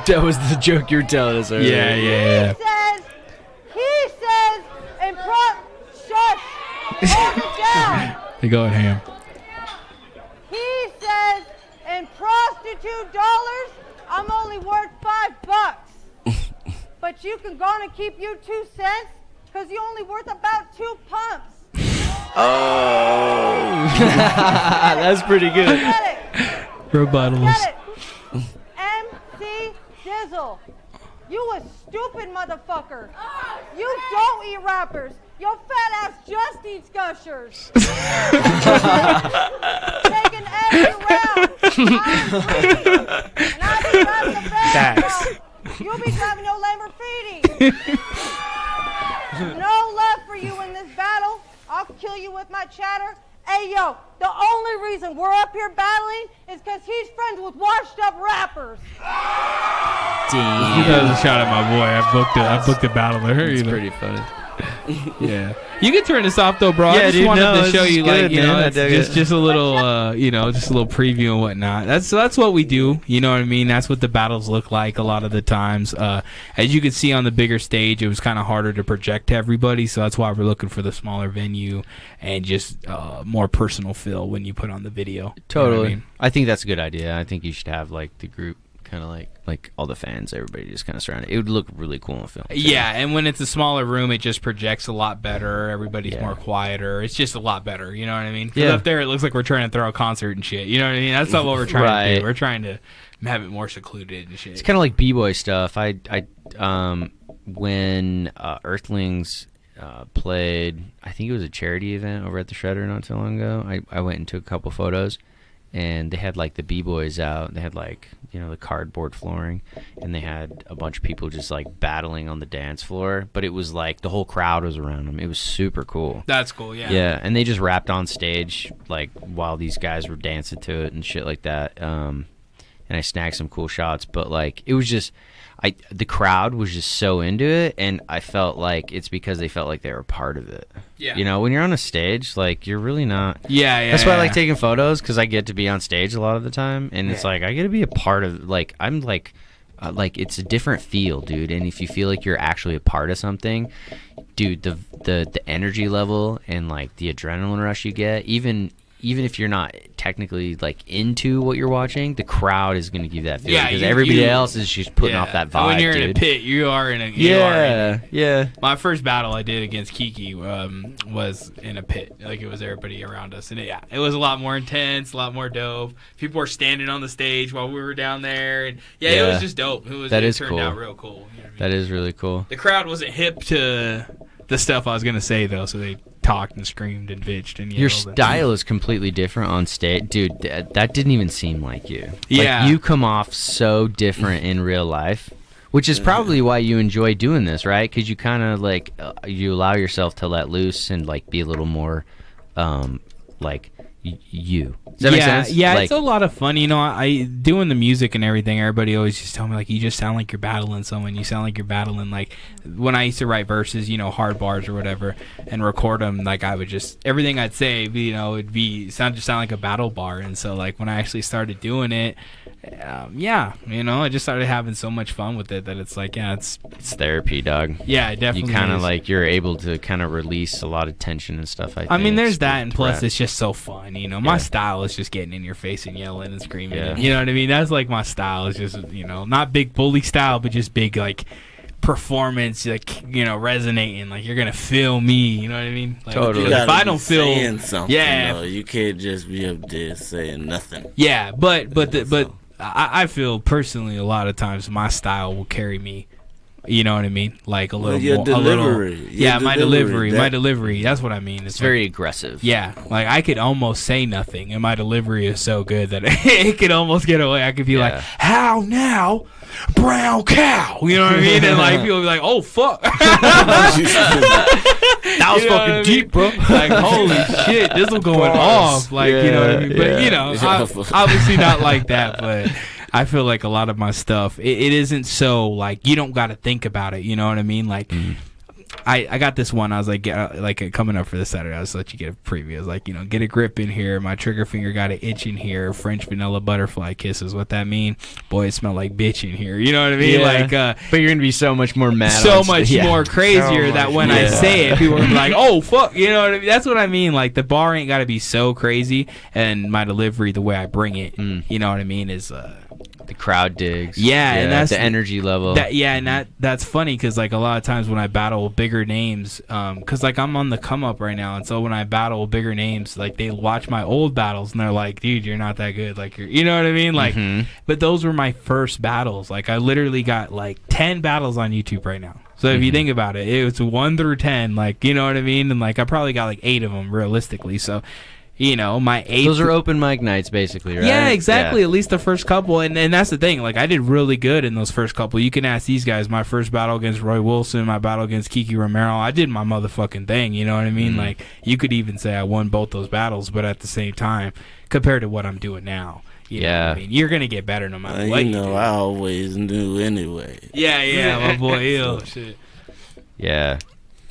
That was the joke you were telling us earlier. Yeah. He says, and shush, hold it down. They go at ham. He says, in prostitute dollars, I'm only worth $5. But you can go and keep you 2 cents, because you're only worth about 2 pumps. Oh. That's pretty good. Get it. Rebuttals. Get it. MC Dizzle, you a stupid motherfucker. You don't eat rappers. Your fat ass just eats gushers. Taking every round. I'm free. And I be driving a bad. You'll be driving your Lamborghini. No love for you in this battle. I'll kill you with my chatter. Hey, yo, the only reason we're up here battling is because he's friends with washed-up rappers. That was a shot at my boy. I booked a battle there. It's pretty funny. Yeah, you can turn this off though, bro. Yeah, I just dude, wanted no, to this show is you, good, like, you man. know, I it's dug just a little, you know, just a little preview and whatnot. That's what we do. You know what I mean? That's what the battles look like a lot of the times. As you can see on the bigger stage, it was kind of harder to project to everybody, so that's why we're looking for the smaller venue and just more personal feel when you put on the video. Totally. You know what I mean? I think that's a good idea. I think you should have like the group kind of like all the fans, everybody just kind of surrounded. It would look really cool in film too. Yeah, and when it's a smaller room, it just projects a lot better. Everybody's more quieter. It's just a lot better. You know what I mean? 'Cause up there, it looks like we're trying to throw a concert and shit. You know what I mean? That's not what we're trying to do. We're trying to have it more secluded and shit. It's kind of like b-boy stuff. When Earthlings played, I think it was a charity event over at the Shredder not too long ago. I went and took a couple photos, and they had like the b-boys out. They had like, you know, the cardboard flooring, and they had a bunch of people just like battling on the dance floor, but it was like the whole crowd was around them. It was super cool. That's cool. Yeah, and they just rapped on stage like while these guys were dancing to it and shit like that. And I snagged some cool shots, but like it was just the crowd was just so into it, and I felt like it's because they felt like they were a part of it. Yeah. You know, when you're on a stage, like you're really not. Yeah. That's why I like taking photos, because I get to be on stage a lot of the time, and it's like I get to be a part of. Like I'm like it's a different feel, dude. And if you feel like you're actually a part of something, dude, the energy level and like the adrenaline rush you get, even if you're not technically like into what you're watching, the crowd is going to give you that feeling, because everybody else is just putting off that vibe. And when you're dude. in a pit, you are in a yeah. My first battle I did against Kiki was in a pit. Like it was everybody around us, and it was a lot more intense, a lot more dope. People were standing on the stage while we were down there, and it was just dope. It turned cool. out real cool. You know what I mean? That is really cool. The crowd wasn't hip to the stuff I was gonna say though, so they talked and screamed and bitched and yelled. Your style is completely different on stage, dude. That didn't even seem like you. Yeah, like, you come off so different in real life, which is probably why you enjoy doing this, right? Because you kind of like you allow yourself to let loose and like be a little more like you. Does that make sense? Yeah, like, it's a lot of fun. You know, I doing the music and everything, everybody always just tell me, like, you just sound like you're battling someone. You sound like you're battling, like, when I used to write verses, you know, hard bars or whatever, and record them, like, I would just, everything I'd say, you know, it'd be, sound like a battle bar. And so, like, when I actually started doing it, you know, I just started having so much fun with it that it's like, it's therapy, dog. Yeah, it definitely You kind of is. like, you're able to kind of release a lot of tension and stuff. I mean, think, there's that, and plus rap. it's just so fun, you know. My style is just getting in your face and yelling and screaming. Yeah. You know what I mean? That's like my style. Is just, you know, not big bully style, but just big, like, performance, like, you know, resonating. Like, you're gonna feel me. You know what I mean? Like, Totally. You If I gotta don't be feel, saying something, yeah, though. You can't just be up there saying nothing. yeah, but I feel personally a lot of times my style will carry me. You know what I mean? Like a little your more, delivery. a little, Your my delivery. delivery. That's what I mean. It's very aggressive. Yeah, like I could almost say nothing, and my delivery is so good that it could almost get away. I could be like, "How now, brown cow?" You know what I mean? And like people be like, "Oh fuck." That was fucking deep, bro. Like, holy shit, this was going off. Like, you know what I mean? But, you know, obviously not like that, but I feel like a lot of my stuff, it isn't so, like, you don't got to think about it. You know what I mean? Like, I got this one. I was like coming up for this Saturday. I was let you get a preview. I was like, you know, get a grip in here. My trigger finger got an itch in here. French vanilla butterfly kisses. What that mean? Boy, it smelled like bitch in here. You know what I mean? Yeah. Like, but you're gonna be so much more mad. so much more crazier that when I say it, people are like, "Oh fuck," you know what I mean? That's what I mean. Like the bar ain't got to be so crazy, and my delivery, the way I bring it, you know what I mean, is The crowd digs. and that's the energy level. and that's funny because like a lot of times when I battle bigger names, because like I'm on the come up right now, and so when I battle bigger names, like they watch my old battles and they're like, "Dude, you're not that good." Like you know what I mean? Like, but those were my first battles. Like I literally got like 10 battles on YouTube right now. So if you think about it, it was 1 through 10. Like you know what I mean? And like I probably got like 8 of them realistically. So. You know, my 8th... Those are open mic nights, basically, right? Yeah, exactly. Yeah. At least the first couple. And that's the thing. Like, I did really good in those first couple. You can ask these guys. My first battle against Roy Wilson, my battle against Kiki Romero, I did my motherfucking thing. You know what I mean? Like, you could even say I won both those battles, but at the same time, compared to what I'm doing now, you know what I mean? You're going to get better no matter what you know, do. I always knew anyway. Yeah, my boy, ill. Shit. Yeah.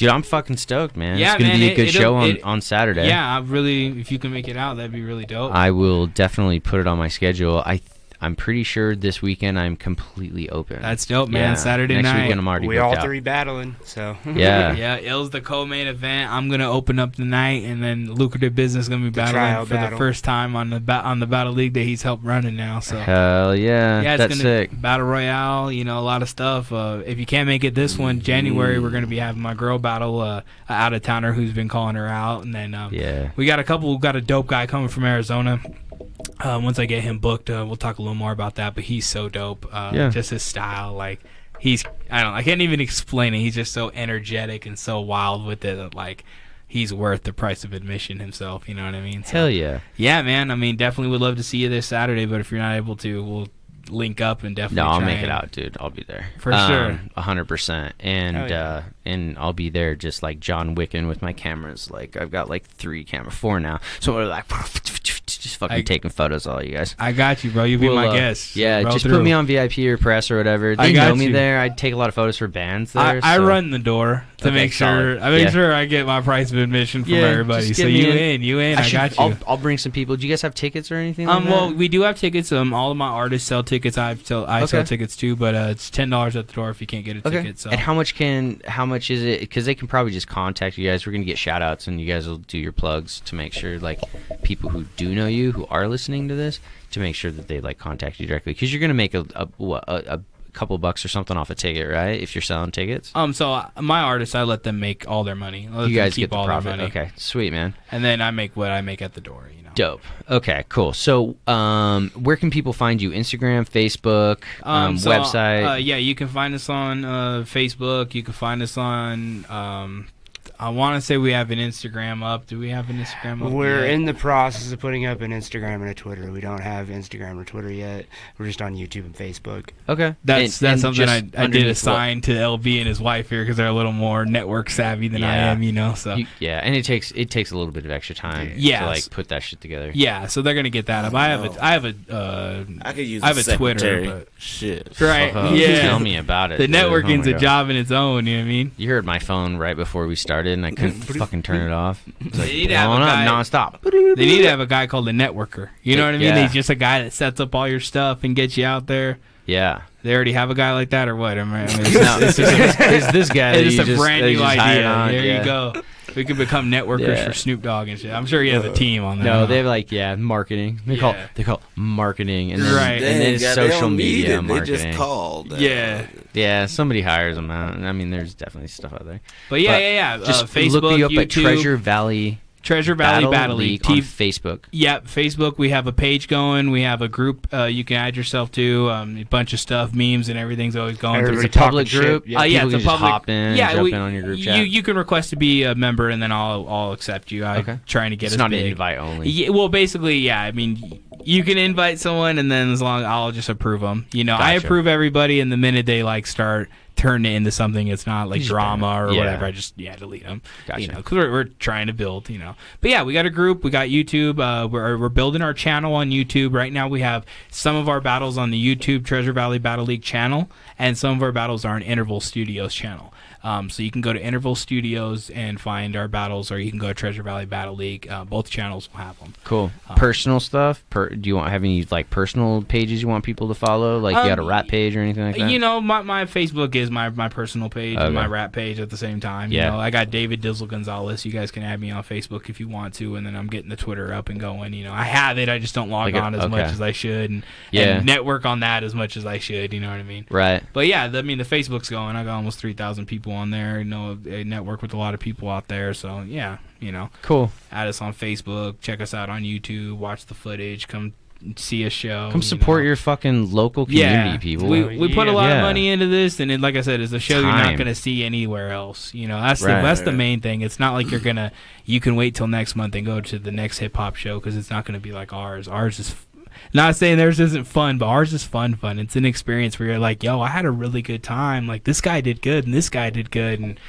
Dude, I'm fucking stoked, man. Yeah, it's gonna man, be a good show it'll- on Saturday. Yeah, I really, if you can make it out, that'd be really dope. I will definitely put it on my schedule. I'm pretty sure this weekend I'm completely open. That's dope, man. Yeah. Saturday Next night. weekend I'm already We booked all out. three battling, so. Yeah. Yeah, Ill's the co-main event. I'm gonna open up the night, and then Lucrative Business gonna be battling trial for battle. the first time on the Battle League that he's helped running now. So Hell yeah. yeah, it's That's gonna sick. Battle Royale. You know, a lot of stuff. If you can't make it this one, January, we're gonna be having my girl battle, a out of towner who's been calling her out, and then Yeah. we got a dope guy coming from Arizona. Once I get him booked, we'll talk a little more about that. But he's so dope. Yeah. Just his style, like I can't even explain it. He's just so energetic and so wild with it. That, like, he's worth the price of admission himself. You know what I mean? So, Hell yeah. yeah, man. I mean, definitely would love to see you this Saturday. But if you're not able to, we'll link up and definitely. No, I'll try make it and- out, dude. I'll be there For sure. 100%. And Oh, yeah. and I'll be there just like John Wicken with my cameras. Like I've got like 4 now. So we're like just fucking taking photos, all you guys. I got you, bro. You'll be We'll, my guest. Yeah, Roll just through. put me on VIP or press or whatever. I They got know me you. there. I take a lot of photos for bands there. I so- run the door to Okay, make sure. solid. I make Yeah. sure I get my price of admission from Yeah, everybody. just So get me you in. I got you. I'll bring some people. Do you guys have tickets or anything? Like Well, that? we do have tickets. All of my artists sell tickets. I sell Okay. tickets too, but it's $10 at the door if you can't get a ticket. So And how much is it? Because they can probably just contact you guys. We're gonna get shout outs, and you guys will do your plugs to make sure like people who do know you, who are listening to this, to make sure that they like contact you directly. Because you're gonna make a couple bucks or something off a ticket, right? If you're selling tickets. so my artists, I let them make all their money. I let You them guys keep get the all profit. their money. Okay, sweet, man. And then I make what I make at the door. You know. Dope. Okay, cool. So, where can people find you? Instagram, Facebook, So, website? yeah, you can find us on Facebook. You can find us on. I want to say we have an Instagram up. Do we have an Instagram up? We're yet? in the process of putting up an Instagram and a Twitter. We don't have Instagram or Twitter yet. We're just on YouTube and Facebook. Okay. That's something just I did underneath assign to LB and his wife here because they're a little more network savvy than I Yeah. am, you know. So Yeah, and it takes a little bit of extra time Yes. to like put that shit together. yeah, so they're gonna get that up. I have I could use I have a Twitter, secretary. but- Shit. right. Oh, Yeah, Tell me about it. the dude. Oh networking's my a God. job in its own. You know what I mean? You heard my phone right before we started, and I couldn't fucking turn it off. It's like They need to have a blowing up guy- nonstop. They need to have a guy called a networker. You know what I mean? Yeah. He's just a guy that sets up all your stuff and gets you out there. Yeah. They already have a guy like that, or what? I mean, No, it's this guy. that it's you a brand that you new just hired idea. on, There yeah. you go. We can become networkers Yeah. for Snoop Dogg and shit. I'm sure you have a team on that. No, they have marketing. They call Yeah. marketing, and then, Right. and then Dang, it's God, they social don't need media it. marketing. They just called. Yeah. Yeah, somebody hires them out. I mean, there's definitely stuff out there. But yeah, But yeah. Just Facebook, look me up YouTube, at Treasure Valley Battle League. on Facebook. Yeah, Facebook. We have a page going. We have a group you can add yourself to. A bunch of stuff, memes, and everything's always going. Everybody It's a public talking group. shit. Yeah. Yeah, People it's can a just public. hop in, yeah, jump in on your group chat. You can request to be a member, and then I'll accept you. I'm Okay. trying to get It's us not big. an invite only. Yeah, well, basically, yeah. I mean, you can invite someone, and then as long I'll just approve them. You know, I Gotcha. approve everybody, and the minute they like start turning it into something, it's not like You just drama ban 'em. or Yeah. whatever. I just delete them. Gotcha. You know, because we're trying to build. You know, but yeah, we got a group. We got YouTube. We're building our channel on YouTube right now. We have some of our battles on the YouTube Treasure Valley Battle League channel, and some of our battles are on Interval Studios channel. So you can go to Interval Studios and find our battles, or you can go to Treasure Valley Battle League. Both channels will have them. Cool. Personal stuff. Do you have any like personal pages you want people to follow? Like you got a rap page or anything like that? You know, my Facebook is my personal page and Okay. my rap page at the same time. Yeah. You know, I got David Dizzle Gonzalez. You guys can add me on Facebook if you want to, and then I'm getting the Twitter up and going. You know, I have it. I just don't log Like on as okay. much as I should, and network on that as much as I should. You know what I mean? Right. But yeah, I mean, the Facebook's going. I got almost 3,000 people on there. You know, I network with a lot of people out there. So yeah, you know, Cool. add us on Facebook. Check us out on YouTube. Watch the footage. Come see a show. Come support your fucking local community, yeah, people. we put a lot Yeah. of money into this, and like I said, it's a show you're not Time. going to see anywhere else. You know, that's Right. that's the main thing. It's not like you can wait till next month and go to the next hip hop show because it's not going to be like ours. Ours is not saying theirs isn't fun, but ours is fun. It's an experience where you're like, yo, I had a really good time. Like this guy did good, and this guy did good, and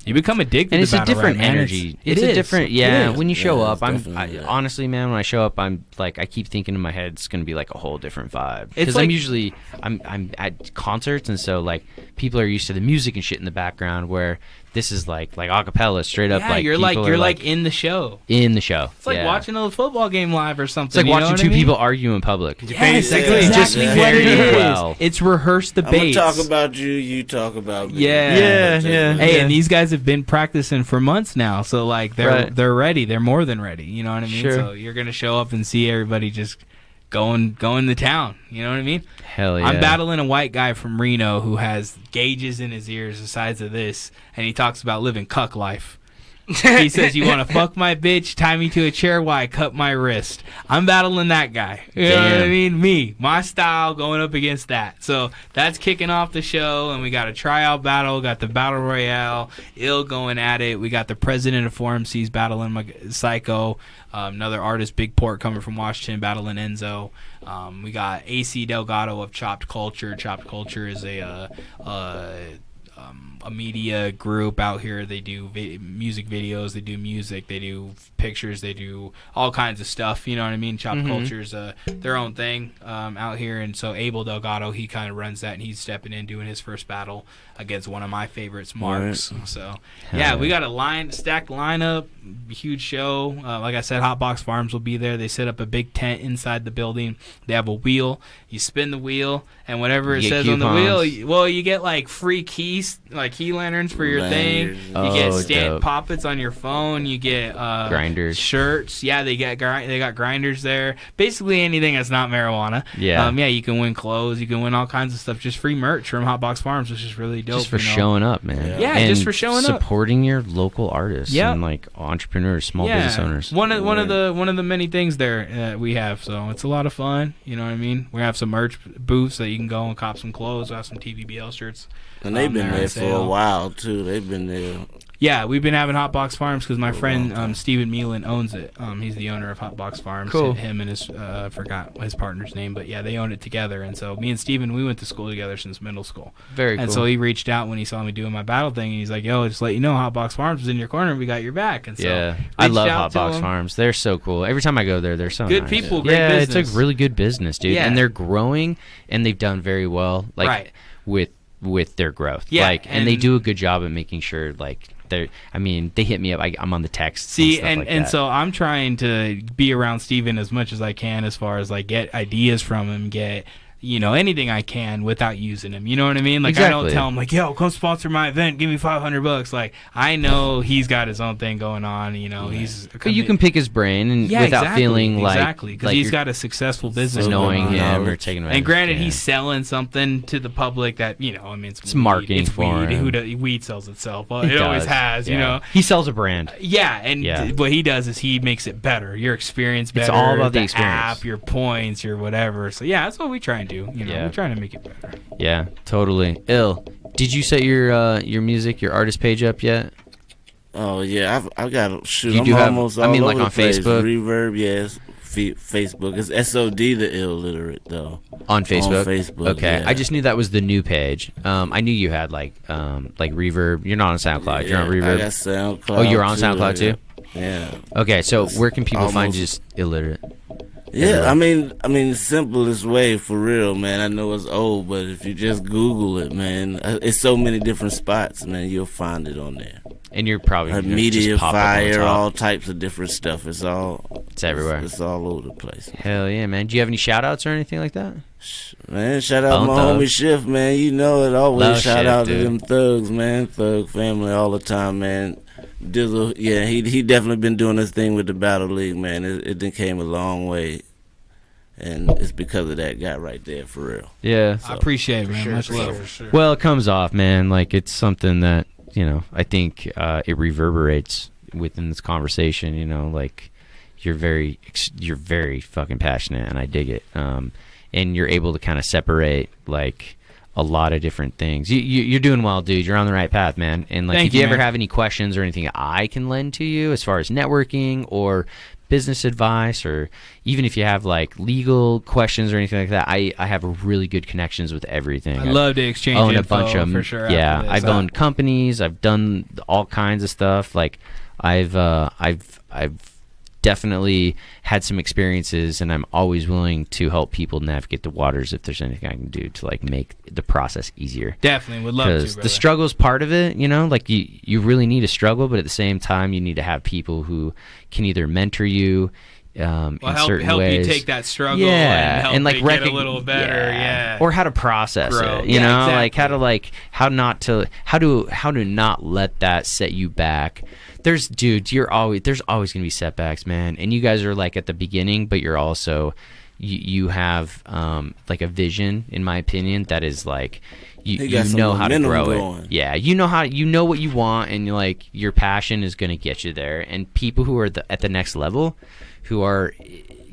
you become addicted. And to it's a battle different rap, man. energy. It It's a is. different, It yeah. is. When you show Yeah, up, it's definitely, honestly, man. When I show up, I'm like, I keep thinking in my head, it's gonna be like a whole different vibe. It's Because like- I'm at concerts, and so like people are used to the music and shit in the background, where This is like acapella, straight up. Yeah, like you're people are like in the show. in the show. It's like watching a football game live or something. It's like you know watching what two I mean? people argue in public. Yes, Yeah, that's exactly yeah. what it Very is. well. It's rehearsed I'm gonna debates. talk about you. You talk about me. Yeah. Hey, Yeah. and these guys have been practicing for months now, so like they're ready. They're more than ready. You know what I mean? Sure. So you're gonna show up and see everybody just going to town. You know what I mean? Hell yeah. I'm battling a white guy from Reno who has gauges in his ears the size of this, and he talks about living cuck life. He says, "You want to fuck my bitch? Tie me to a chair while I cut my wrist." I'm battling that guy. You know what I Damn. mean? My style going up against that. So that's kicking off the show, and we got a tryout battle. Got the battle royale. Ill going at it. We got the president of 4MCs battling Psycho. Another artist, Big Port, coming from Washington, battling Enzo. We got AC Delgado of Chopped Culture. Chopped Culture is a media group out here. They do music videos, they do music, they do pictures, they do all kinds of stuff. You know what I mean? Chopped Culture's their own thing out here. And so Abel Delgado, he kind of runs that, and he's stepping in doing his first battle against one of my favorites, Marks. So yeah, we got a stacked lineup, huge show. Like I said, Hotbox Farms will be there. They set up a big tent inside the building. They have a wheel. You spin the wheel, and whatever it You get says on the coupons. wheel, you get like free keys, like key lanterns for your thing. Lanyards. You get Oh, stamp dope. poppets on your phone. You get Grinders. shirts. Yeah, they got grinders there. Basically anything that's not marijuana. Yeah. Yeah, you can win clothes. You can win all kinds of stuff. Just free merch from Hotbox Farms, which is really dope. Just for you know? showing up, man. Yeah, and just for showing up. supporting your local artists Yep. and like entrepreneurs, small business owners. One of the many things there we have. So it's a lot of fun. You know what I mean? We have some merch booths that you can go and cop some clothes. We have some TVBL shirts. And they've been there there on for sale. a while too. They've been there. Yeah, we've been having Hotbox Farms because my friend Steven Meelan owns it. He's the owner of Hotbox Farms. Cool. Him and his forgot his partner's name, but yeah, they own it together. And so me and Steven, we went to school together since middle school. Very cool. And so he reached out when he saw me doing my battle thing, and he's like, "Yo, just let you know, Hotbox Farms is in your corner. We got your back." And so yeah, I reached love out to Hotbox him. Farms. They're so cool. Every time I go there, they're so Good nice. people, great yeah, business. it's a really good business, dude. Yeah. And they're growing, and they've done very well. Like Right. with their growth. Yeah, Like, and they and- do a good job at making sure like they hit me up. I'm on the text. See, stuff and, like and that. so I'm trying to be around Steven as much as I can, as far as like get ideas from him, get anything I can without using him. You know what I mean? Like I don't Exactly. tell him like, "Yo, come sponsor my event, give me $500." Like I know he's got his own thing going on. He's. But you can pick his brain and Yeah, without exactly, feeling like exactly because like he's you're got a successful business annoying going on. him or taking advantage. And granted, Yeah. he's selling something to the public that it's weed. marketing It's for weed. him. Weed sells itself. Well, He it always does, has. yeah. He sells a brand. Yeah, and Yeah. what he does is he makes it better. Your experience better. It's all about the experience. App, your points, your whatever. So yeah, that's what we try and do. Yeah. We're trying to make it better. Yeah, totally. Ill. Did you set your music, your artist page up yet? Oh yeah, I've got to shoot. You I'm do have- almost I all mean, over like the on place. Facebook? Reverb, yes. Facebook. It's SOD the Illiterate though. On Facebook. On Facebook. Okay, yeah. I just knew that was the new page. I knew you had like Reverb. You're not on SoundCloud. You're on I Reverb. got SoundCloud. Oh, you're on SoundCloud too? Yeah. Okay, so where can people find almost- you just Illiterate? Yeah, I mean, the simplest way for real, man. I know it's old, but if you just Google it, man, it's so many different spots, man. You'll find it on there. And you're probably gonna Media, just pop up on the fire, top. all types of different stuff. It's everywhere. It's all over the place, Hell yeah, man. Do you have any shout outs or anything like that? man. Shout out Bone my Thugs. homie Shift, man. You know it. Always Love shout Shift, out dude. to them thugs, man. Thug family all the time, man. Dizzle, yeah, he definitely been doing this thing with the Battle League, man. It done came a long way. And it's because of that guy right there, for real. Yeah. I appreciate it, man. sure, Much for love. sure. Well, it comes off, man. Like it's something that I think it reverberates within this conversation. Like you're very fucking passionate, and I dig it. And you're able to kind of separate like a lot of different things. You're doing well, dude. You're on the right path, man. And like, Thank if you you, ever man. have any questions or anything I can lend to you as far as networking or business advice, or even if you have like legal questions or anything like that, I have really good connections with everything. I love to exchange own info a bunch of for sure. Yeah, after this. I've owned companies. I've done all kinds of stuff. Like I've definitely had some experiences, and I'm always willing to help people navigate the waters if there's anything I can do to like make the process easier. Definitely would love to, Because brother. the struggle is part of it, you know, like you really need a struggle, but at the same time you need to have people who can either mentor you in certain help ways. you take that struggle Yeah, and help and like it get a little better. Yeah. Or how to process Grow. it, you Yeah, know, exactly. like how to not let that set you back. There's always gonna be setbacks, man, and you guys are like at the beginning, but you're also you have like a vision, in my opinion, that is like you got some know how to momentum grow going. it. Yeah, you know what you want, and like your passion is gonna get you there. And people who are at the next level, who are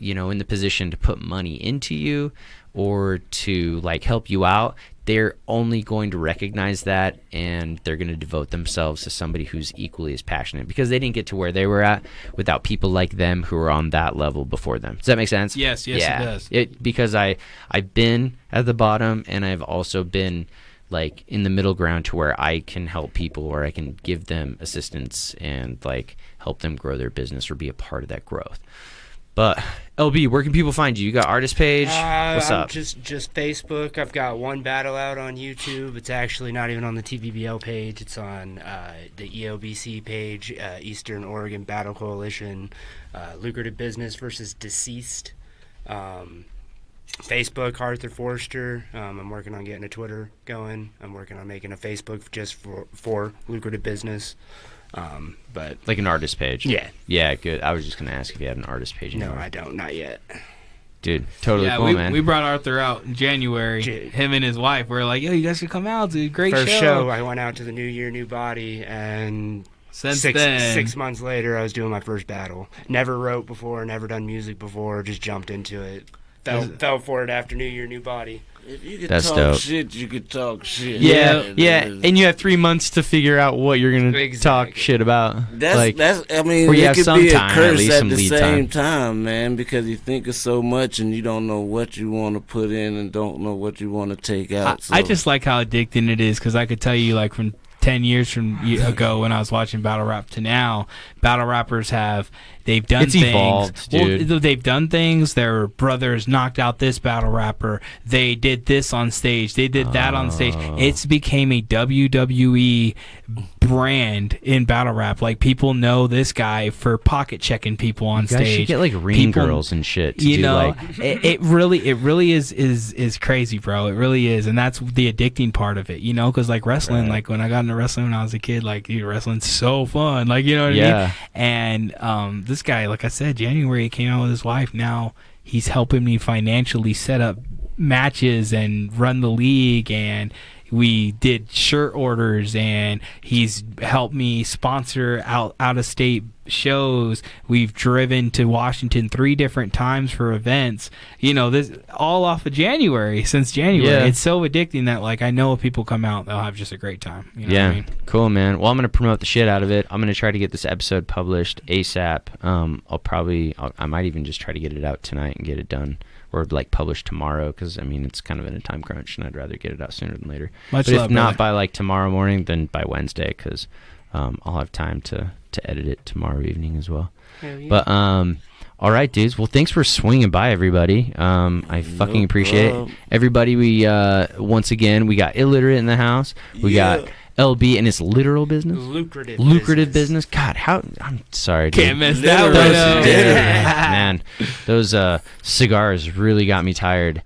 in the position to put money into you or to like help you out, they're only going to recognize that, and they're going to devote themselves to somebody who's equally as passionate, because they didn't get to where they were at without people like them who are on that level before them. Does that make sense? Yes, it does. Because I've been at the bottom, and I've also been like in the middle ground to where I can help people, or I can give them assistance and like help them grow their business or be a part of that growth. But LB, where can people find you? You got artist page? What's up? Just Facebook. I've got one battle out on YouTube. It's actually not even on the TVBL page. It's on the EOBC page, Eastern Oregon Battle Coalition, Lucrative Business versus Deceased. Facebook, Arthur Forster. I'm working on getting a Twitter going. I'm working on making a Facebook just for Lucrative Business. But like an artist page. Yeah, good. I was just gonna ask if you had an artist page. No, anymore. I don't. Not yet. Dude, totally cool, man. We brought Arthur out in January. Him and his wife were like, yo, you guys should come out. It's a great First show, I went out to the New Year, New Body, and since then 6 months later, I was doing my first battle. Never wrote before, never done music before, just jumped into it. Fell for it after New Year, New Body. If you could That's talk dope. shit, you could talk shit. Yeah, and you have 3 months to figure out what you're gonna talk shit about. That's I mean, or you it have could some be a time, at curse least at some the lead same time. time, man, because you think of so much and you don't know what you want to put in and don't know what you want to take out. I just like how addicting it is, because I could tell you, like, from 10 years ago when I was watching battle rap to now, battle rappers they've done it's things. Evolved, dude. Well, they've done things. Their brothers knocked out this battle rapper. They did this on stage. They did that on stage. It's became a WWE brand in battle rap. Like, people know this guy for pocket checking people on You guys stage. should get like ring girls and shit to You do know, like it really is crazy, bro. It really is, and that's the addicting part of it. You know, because like wrestling, like when I got into wrestling when I was a kid, like, dude, wrestling's so fun. Like, you know what I mean? And this guy, like I said, January, he came out with his wife. Now he's helping me financially set up matches and run the league, and we did shirt orders, and he's helped me sponsor out of state shows. We've driven to Washington 3 different times for events. You know, this all off of January. Since January, it's so addicting that, like, I know if people come out, they'll have just a great time. You know what I mean? Cool, man. Well, I'm gonna promote the shit out of it. I'm gonna try to get this episode published ASAP. I might even just try to get it out tonight and get it done, or like published tomorrow, because I mean it's kind of in a time crunch, and I'd rather get it out sooner than later. Much but love, if not brother. by like tomorrow morning, then by Wednesday, because I'll have time to edit it tomorrow evening as well. But all right, dudes. Well, thanks for swinging by, everybody. I fucking appreciate it. Everybody, we once again, we got Illiterate in the house. We got LB and his literal business. Lucrative business. God, I'm sorry, dude. Can't mess that one up. Man, those cigars really got me tired.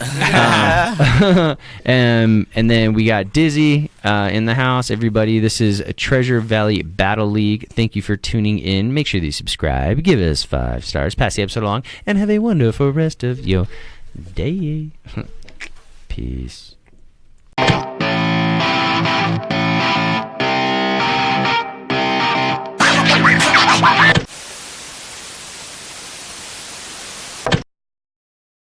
And then we got Dizzy in the house. Everybody, this is a Treasure Valley Battle League. Thank you for tuning in. Make sure that you subscribe. Give us 5 stars. Pass the episode along. And have a wonderful rest of your day. Peace.